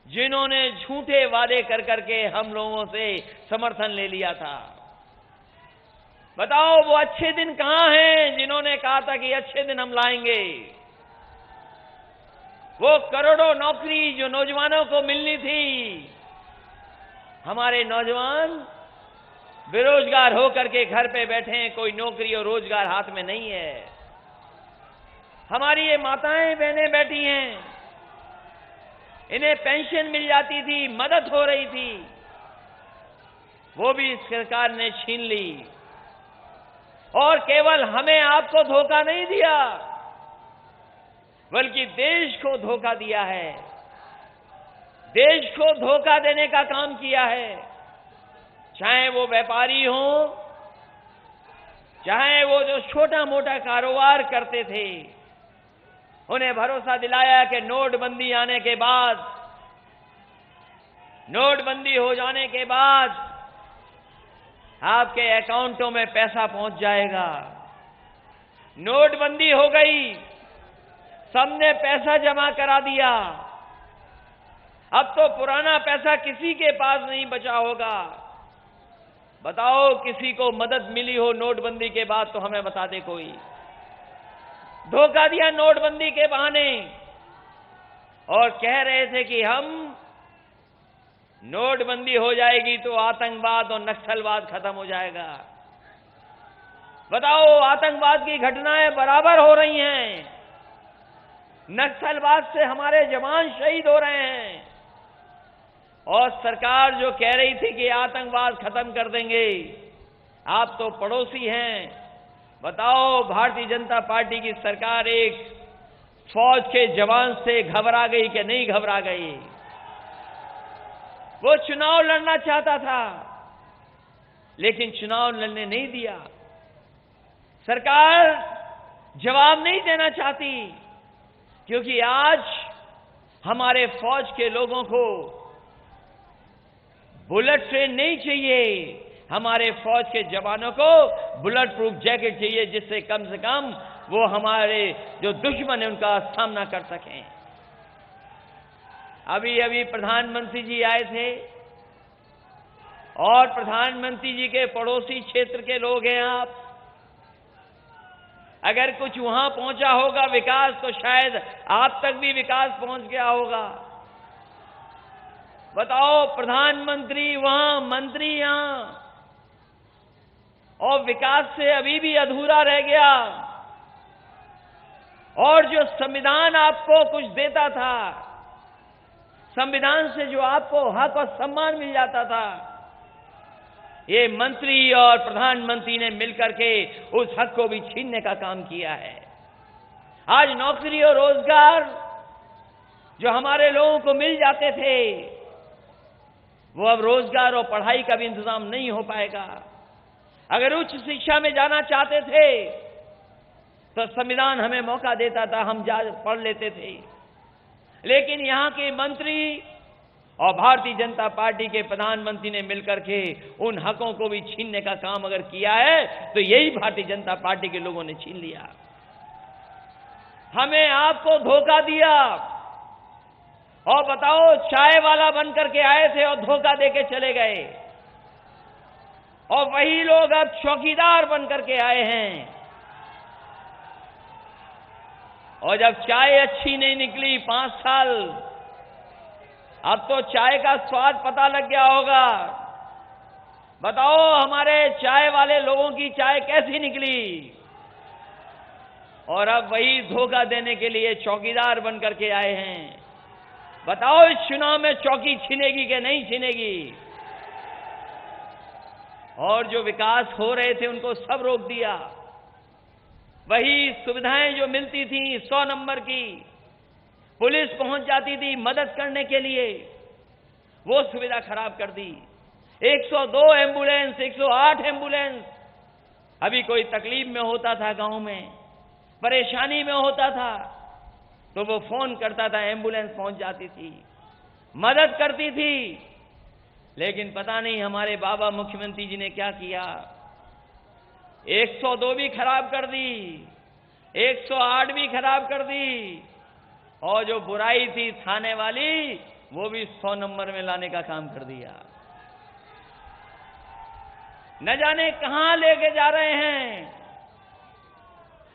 जिन्होंने झूठे वादे कर करके हम लोगों से समर्थन ले लिया था। बताओ वो अच्छे दिन कहां हैं जिन्होंने कहा था कि अच्छे दिन हम लाएंगे? वो करोड़ों नौकरी जो नौजवानों को मिलनी थी, हमारे नौजवान बेरोजगार होकर के घर पे बैठे हैं, कोई नौकरी और रोजगार हाथ में नहीं है। हमारी ये माताएं, बहनें बैठी हैं, इन्हें पेंशन मिल जाती थी, मदद हो रही थी, वो भी सरकार ने छीन ली। और केवल हमें आपको धोखा नहीं दिया, बल्कि देश को धोखा दिया है, देश को धोखा देने का काम किया है। चाहे वो व्यापारी हो, चाहे वो जो छोटा मोटा कारोबार करते थे, उन्हें भरोसा दिलाया कि नोटबंदी आने के बाद, नोटबंदी हो जाने के बाद आपके अकाउंटों में पैसा पहुंच जाएगा। नोटबंदी हो गई, सबने पैसा जमा करा दिया, अब तो पुराना पैसा किसी के पास नहीं बचा होगा। बताओ किसी को मदद मिली हो नोटबंदी के बाद तो हमें बता दे कोई। धोखा दिया नोटबंदी के बहाने और कह रहे थे कि हम नोटबंदी हो जाएगी तो आतंकवाद और नक्सलवाद खत्म हो जाएगा। बताओ आतंकवाद की घटनाएं बराबर हो रही हैं, नक्सलवाद से हमारे जवान शहीद हो रहे हैं और सरकार जो कह रही थी कि आतंकवाद खत्म कर देंगे, आप तो पड़ोसी हैं। बताओ भारतीय जनता पार्टी की सरकार एक फौज के जवान से घबरा गई कि नहीं घबरा गई? वो चुनाव लड़ना चाहता था लेकिन चुनाव लड़ने नहीं दिया। सरकार जवाब नहीं देना चाहती क्योंकि आज हमारे फौज के लोगों को बुलेट ट्रेन नहीं चाहिए, हमारे फौज के जवानों को बुलेट प्रूफ जैकेट चाहिए जिससे कम से कम वो हमारे जो दुश्मन है उनका सामना कर सकें। अभी अभी प्रधानमंत्री जी आए थे और प्रधानमंत्री जी के पड़ोसी क्षेत्र के लोग हैं आप। अगर कुछ वहां पहुंचा होगा विकास तो शायद आप तक भी विकास पहुंच गया होगा। बताओ प्रधानमंत्री वहां, मंत्री यहां, और विकास से अभी भी अधूरा रह गया। और जो संविधान आपको कुछ देता था, संविधान से जो आपको हक और सम्मान मिल जाता था, ये मंत्री और प्रधानमंत्री ने मिलकर के उस हक को भी छीनने का काम किया है। आज नौकरी और रोजगार जो हमारे लोगों को मिल जाते थे, वो अब रोजगार और पढ़ाई का भी इंतजाम नहीं हो पाएगा। अगर उच्च शिक्षा में जाना चाहते थे तो संविधान हमें मौका देता था, हम जा पढ़ लेते थे। लेकिन यहां के मंत्री और भारतीय जनता पार्टी के प्रधानमंत्री ने मिलकर के उन हकों को भी छीनने का काम अगर किया है तो यही भारतीय जनता पार्टी के लोगों ने छीन लिया। हमें आपको धोखा दिया और बताओ, चाय वाला बनकर के आए थे और धोखा देके चले गए, और वही लोग अब चौकीदार बनकर के आए हैं। और जब चाय अच्छी नहीं निकली 5 साल, अब तो चाय का स्वाद पता लग गया होगा। बताओ, हमारे चाय वाले लोगों की चाय कैसी निकली। और अब वही धोखा देने के लिए चौकीदार बनकर के आए हैं। बताओ, इस चुनाव में चौकी छीनेगी कि नहीं छीनेगी। और जो विकास हो रहे थे उनको सब रोक दिया। वही सुविधाएं जो मिलती थी 100 नंबर की, पुलिस पहुंच जाती थी मदद करने के लिए, वो सुविधा खराब कर दी। 102 एम्बुलेंस, 108 एम्बुलेंस, अभी कोई तकलीफ में होता था, गांव में परेशानी में होता था तो वो फोन करता था, एम्बुलेंस पहुंच जाती थी, मदद करती थी। लेकिन पता नहीं हमारे बाबा मुख्यमंत्री जी ने क्या किया, 102 भी खराब कर दी, 108 भी खराब कर दी, और जो बुराई थी थाने वाली वो भी 100 नंबर में लाने का काम कर दिया। न जाने कहां लेके जा रहे हैं।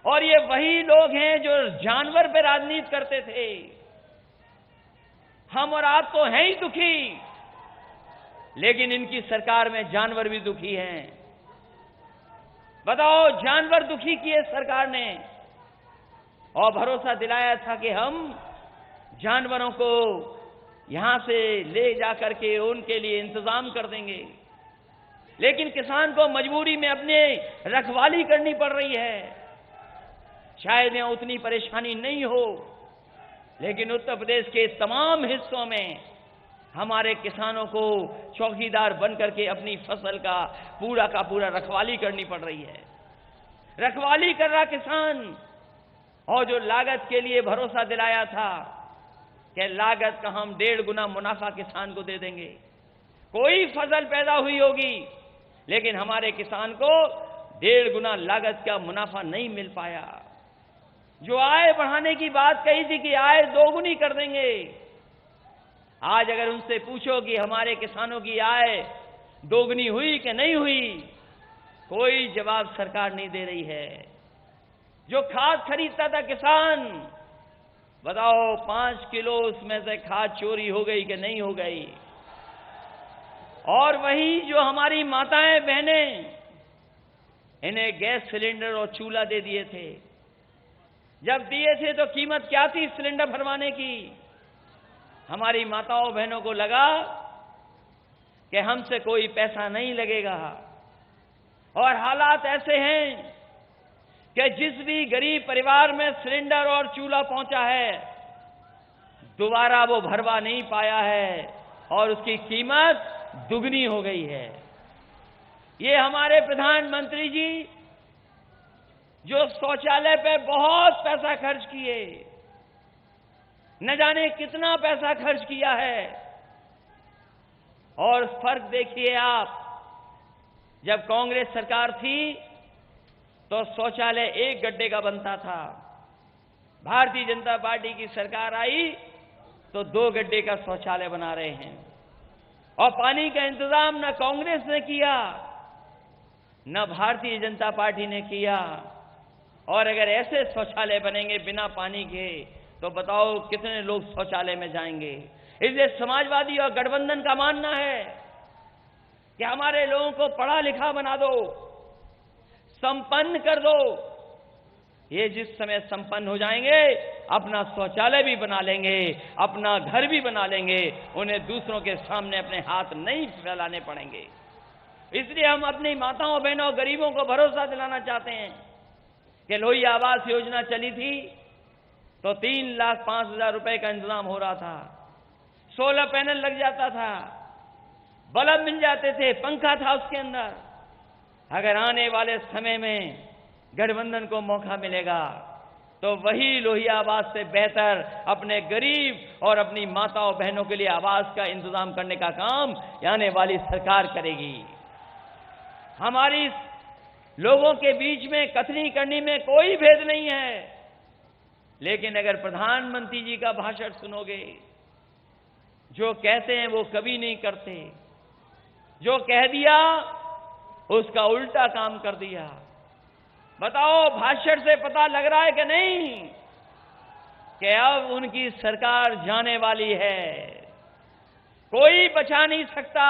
और ये वही लोग हैं जो जानवर पे राजनीति करते थे। हम और आप तो हैं ही दुखी, लेकिन इनकी सरकार में जानवर भी दुखी हैं। बताओ, जानवर दुखी किए सरकार ने, और भरोसा दिलाया था कि हम जानवरों को यहां से ले जाकर के उनके लिए इंतजाम कर देंगे। लेकिन किसान को मजबूरी में अपने रखवाली करनी पड़ रही है। शायद यहां उतनी परेशानी नहीं हो, लेकिन उत्तर प्रदेश के तमाम हिस्सों में हमारे किसानों को चौकीदार बनकर के अपनी फसल का पूरा रखवाली करनी पड़ रही है। रखवाली कर रहा किसान, और जो लागत के लिए भरोसा दिलाया था कि लागत का हम 1.5 गुना मुनाफा किसान को दे देंगे। कोई फसल पैदा हुई होगी, लेकिन हमारे किसान को 1.5 गुना लागत का मुनाफा नहीं मिल पाया। जो आय बढ़ाने की बात कही थी कि आय 2 गुनी कर देंगे, आज अगर उनसे पूछो कि हमारे किसानों की आय 2 गुनी हुई कि नहीं हुई, कोई जवाब सरकार नहीं दे रही है। जो खाद खरीदता था किसान, बताओ 5 किलो उसमें से खाद चोरी हो गई कि नहीं हो गई। और वही जो हमारी माताएं बहनें, इन्हें गैस सिलेंडर और चूल्हा दे दिए थे। जब दिए थे तो कीमत क्या थी सिलेंडर भरवाने की। हमारी माताओं बहनों को लगा कि हमसे कोई पैसा नहीं लगेगा, और हालात ऐसे हैं कि जिस भी गरीब परिवार में सिलेंडर और चूल्हा पहुंचा है, दोबारा वो भरवा नहीं पाया है, और उसकी कीमत दुगनी हो गई है। ये हमारे प्रधानमंत्री जी जो शौचालय पे बहुत पैसा खर्च किए, न जाने कितना पैसा खर्च किया है। और फर्क देखिए आप, जब कांग्रेस सरकार थी तो शौचालय 1 गड्ढे का बनता था। भारतीय जनता पार्टी की सरकार आई तो 2 गड्ढे का शौचालय बना रहे हैं। और पानी का इंतजाम न कांग्रेस ने किया, न भारतीय जनता पार्टी ने किया। और अगर ऐसे शौचालय बनेंगे बिना पानी के, तो बताओ कितने लोग शौचालय में जाएंगे। इसलिए समाजवादी और गठबंधन का मानना है कि हमारे लोगों को पढ़ा लिखा बना दो, संपन्न कर दो। ये जिस समय संपन्न हो जाएंगे, अपना शौचालय भी बना लेंगे, अपना घर भी बना लेंगे, उन्हें दूसरों के सामने अपने हाथ नहीं फैलाने पड़ेंगे। इसलिए हम अपनी माताओं बहनों गरीबों को भरोसा दिलाना चाहते हैं कि लोहिया आवास योजना चली थी तो 3,05,000 रुपए का इंतजाम हो रहा था, सोलर पैनल लग जाता था, बल्ब मिल जाते थे, पंखा था उसके अंदर। अगर आने वाले समय में गठबंधन को मौका मिलेगा तो वही लोहिया आवास से बेहतर अपने गरीब और अपनी माताओं बहनों के लिए आवास का इंतजाम करने का काम आने वाली सरकार करेगी। हमारी लोगों के बीच में कथनी करनी में कोई भेद नहीं है, लेकिन अगर प्रधानमंत्री जी का भाषण सुनोगे, जो कहते हैं वो कभी नहीं करते, जो कह दिया उसका उल्टा काम कर दिया। बताओ, भाषण से पता लग रहा है कि नहीं कि अब उनकी सरकार जाने वाली है। कोई बचा नहीं सकता,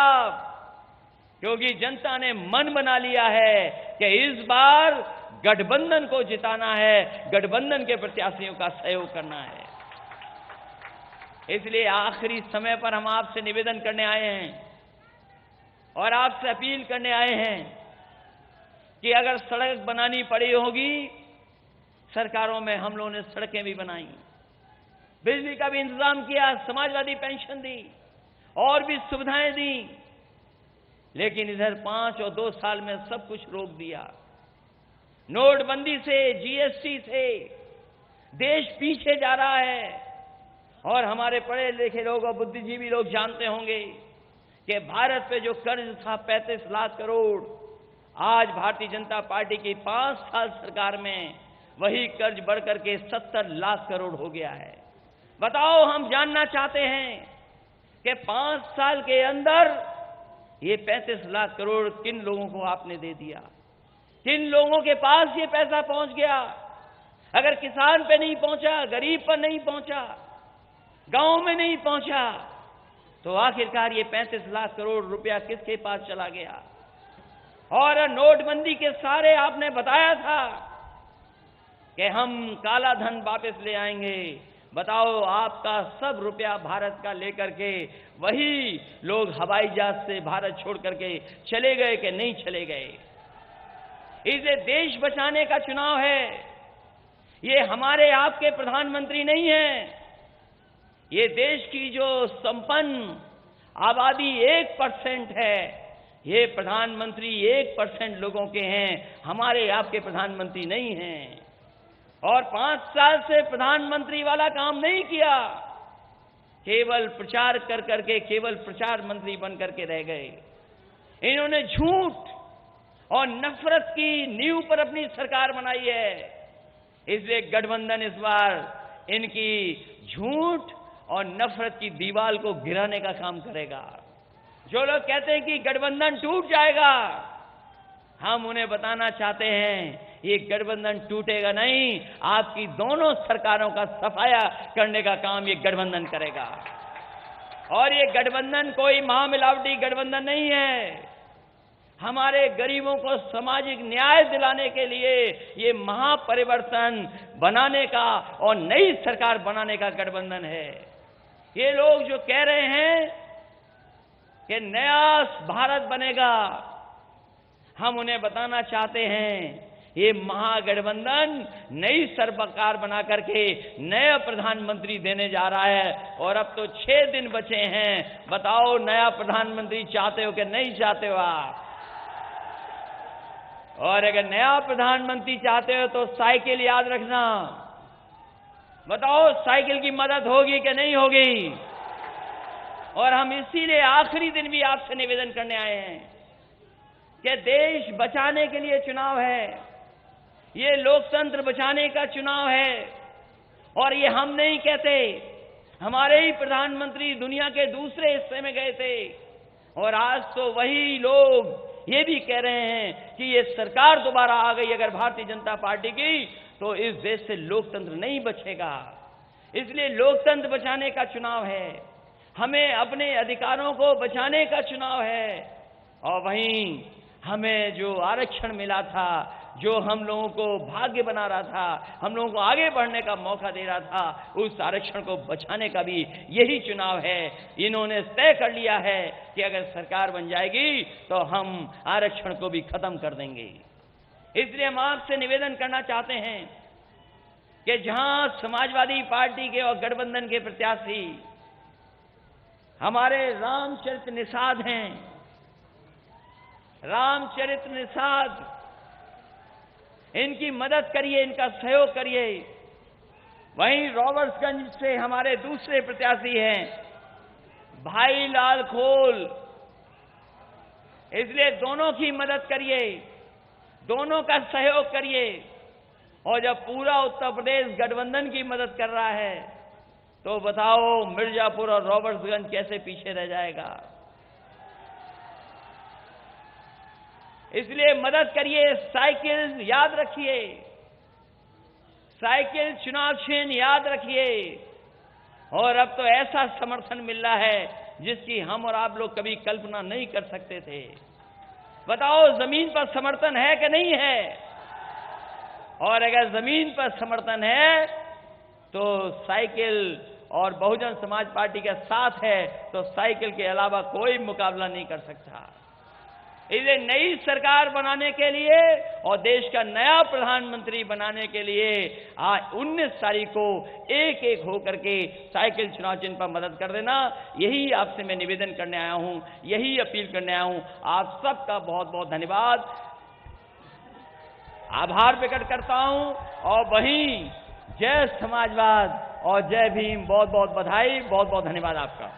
क्योंकि जनता ने मन बना लिया है कि इस बार गठबंधन को जिताना है, गठबंधन के प्रत्याशियों का सहयोग करना है। इसलिए आखिरी समय पर हम आपसे निवेदन करने आए हैं और आपसे अपील करने आए हैं कि अगर सड़क बनानी पड़ी होगी, सरकारों में हम लोगों ने सड़कें भी बनाई, बिजली का भी इंतजाम किया, समाजवादी पेंशन दी और भी सुविधाएं दी, लेकिन इधर 5 और 2 साल में सब कुछ रोक दिया। नोटबंदी से, जीएसटी से देश पीछे जा रहा है। और हमारे पढ़े लिखे लोग और बुद्धिजीवी लोग जानते होंगे कि भारत पे जो कर्ज था 35 लाख करोड़, आज भारतीय जनता पार्टी की 5 साल सरकार में वही कर्ज बढ़कर के 70 लाख करोड़ हो गया है। बताओ, हम जानना चाहते हैं कि 5 साल के अंदर ये 35 लाख करोड़ किन लोगों को आपने दे दिया, किन लोगों के पास ये पैसा पहुंच गया। अगर किसान पे नहीं पहुंचा, गरीब पर नहीं पहुंचा, गांव में नहीं पहुंचा, तो आखिरकार ये 35 लाख करोड़ रुपया किसके पास चला गया। और नोटबंदी के सारे आपने बताया था कि हम काला धन वापस ले आएंगे। बताओ, आपका सब रुपया भारत का लेकर के वही लोग हवाई जहाज से भारत छोड़ करके चले गए कि नहीं चले गए। इसे देश बचाने का चुनाव है। ये हमारे आपके प्रधानमंत्री नहीं है। ये देश की जो संपन्न आबादी 1% है, ये प्रधानमंत्री 1% लोगों के हैं, हमारे आपके प्रधानमंत्री नहीं हैं। और 5 साल से प्रधानमंत्री वाला काम नहीं किया, केवल प्रचार कर करके केवल प्रचार मंत्री बन करके रह गए। इन्होंने झूठ और नफरत की नींव पर अपनी सरकार बनाई है। इसलिए गठबंधन इस बार इनकी झूठ और नफरत की दीवार को गिराने का काम करेगा। जो लोग कहते हैं कि गठबंधन टूट जाएगा, हम उन्हें बताना चाहते हैं ये गठबंधन टूटेगा नहीं। आपकी दोनों सरकारों का सफाया करने का काम ये गठबंधन करेगा। और ये गठबंधन कोई महामिलावटी गठबंधन नहीं है। हमारे गरीबों को सामाजिक न्याय दिलाने के लिए ये महापरिवर्तन बनाने का और नई सरकार बनाने का गठबंधन है। ये लोग जो कह रहे हैं कि नया भारत बनेगा, हम उन्हें बताना चाहते हैं ये महागठबंधन नई सरकार बना करके नया प्रधानमंत्री देने जा रहा है। और अब तो 6 दिन बचे हैं। बताओ, नया प्रधानमंत्री चाहते हो कि नहीं चाहते हो आप? और अगर नया प्रधानमंत्री चाहते हो तो साइकिल याद रखना। बताओ, साइकिल की मदद होगी कि नहीं होगी? और हम इसीलिए आखिरी दिन भी आपसे निवेदन करने आए हैं कि देश बचाने के लिए चुनाव है, ये लोकतंत्र बचाने का चुनाव है। और ये हम नहीं कहते, हमारे ही प्रधानमंत्री दुनिया के दूसरे हिस्से में गए थे और आज तो वही लोग ये भी कह रहे हैं कि ये सरकार दोबारा आ गई अगर भारतीय जनता पार्टी की, तो इस देश से लोकतंत्र नहीं बचेगा। इसलिए लोकतंत्र बचाने का चुनाव है, हमें अपने अधिकारों को बचाने का चुनाव है। और वहीं हमें जो आरक्षण मिला था जो हम लोगों को भाग्य बना रहा था, हम लोगों को आगे बढ़ने का मौका दे रहा था, उस आरक्षण को बचाने का भी यही चुनाव है। इन्होंने तय कर लिया है कि अगर सरकार बन जाएगी तो हम आरक्षण को भी खत्म कर देंगे। इसलिए हम आपसे निवेदन करना चाहते हैं कि जहां समाजवादी पार्टी के और गठबंधन के प्रत्याशी हमारे रामचरित निषाद हैं, रामचरित निषाद, इनकी मदद करिए, इनका सहयोग करिए। वहीं रॉबर्ट्सगंज से हमारे दूसरे प्रत्याशी हैं भाई लाल खोल, इसलिए दोनों की मदद करिए, दोनों का सहयोग करिए। और जब पूरा उत्तर प्रदेश गठबंधन की मदद कर रहा है तो बताओ मिर्जापुर और रॉबर्ट्सगंज कैसे पीछे रह जाएगा। इसलिए मदद करिए, साइकिल याद रखिए, साइकिल चुनाव चिन्ह याद रखिए। और अब तो ऐसा समर्थन मिल रहा है जिसकी हम और आप लोग कभी कल्पना नहीं कर सकते थे। बताओ जमीन पर समर्थन है कि नहीं है? और अगर जमीन पर समर्थन है तो साइकिल और बहुजन समाज पार्टी के साथ है तो साइकिल के अलावा कोई मुकाबला नहीं कर सकता। इसलिए नई सरकार बनाने के लिए और देश का नया प्रधानमंत्री बनाने के लिए आज 19 तारीख को एक एक होकर के साइकिल चुनाव चिन्ह पर मदद कर देना। यही आपसे मैं निवेदन करने आया हूं, यही अपील करने आया हूं। आप सबका बहुत बहुत धन्यवाद, आभार प्रकट करता हूं। और वहीं जय समाजवाद और जय भीम, बहुत बहुत बधाई, बहुत बहुत धन्यवाद आपका।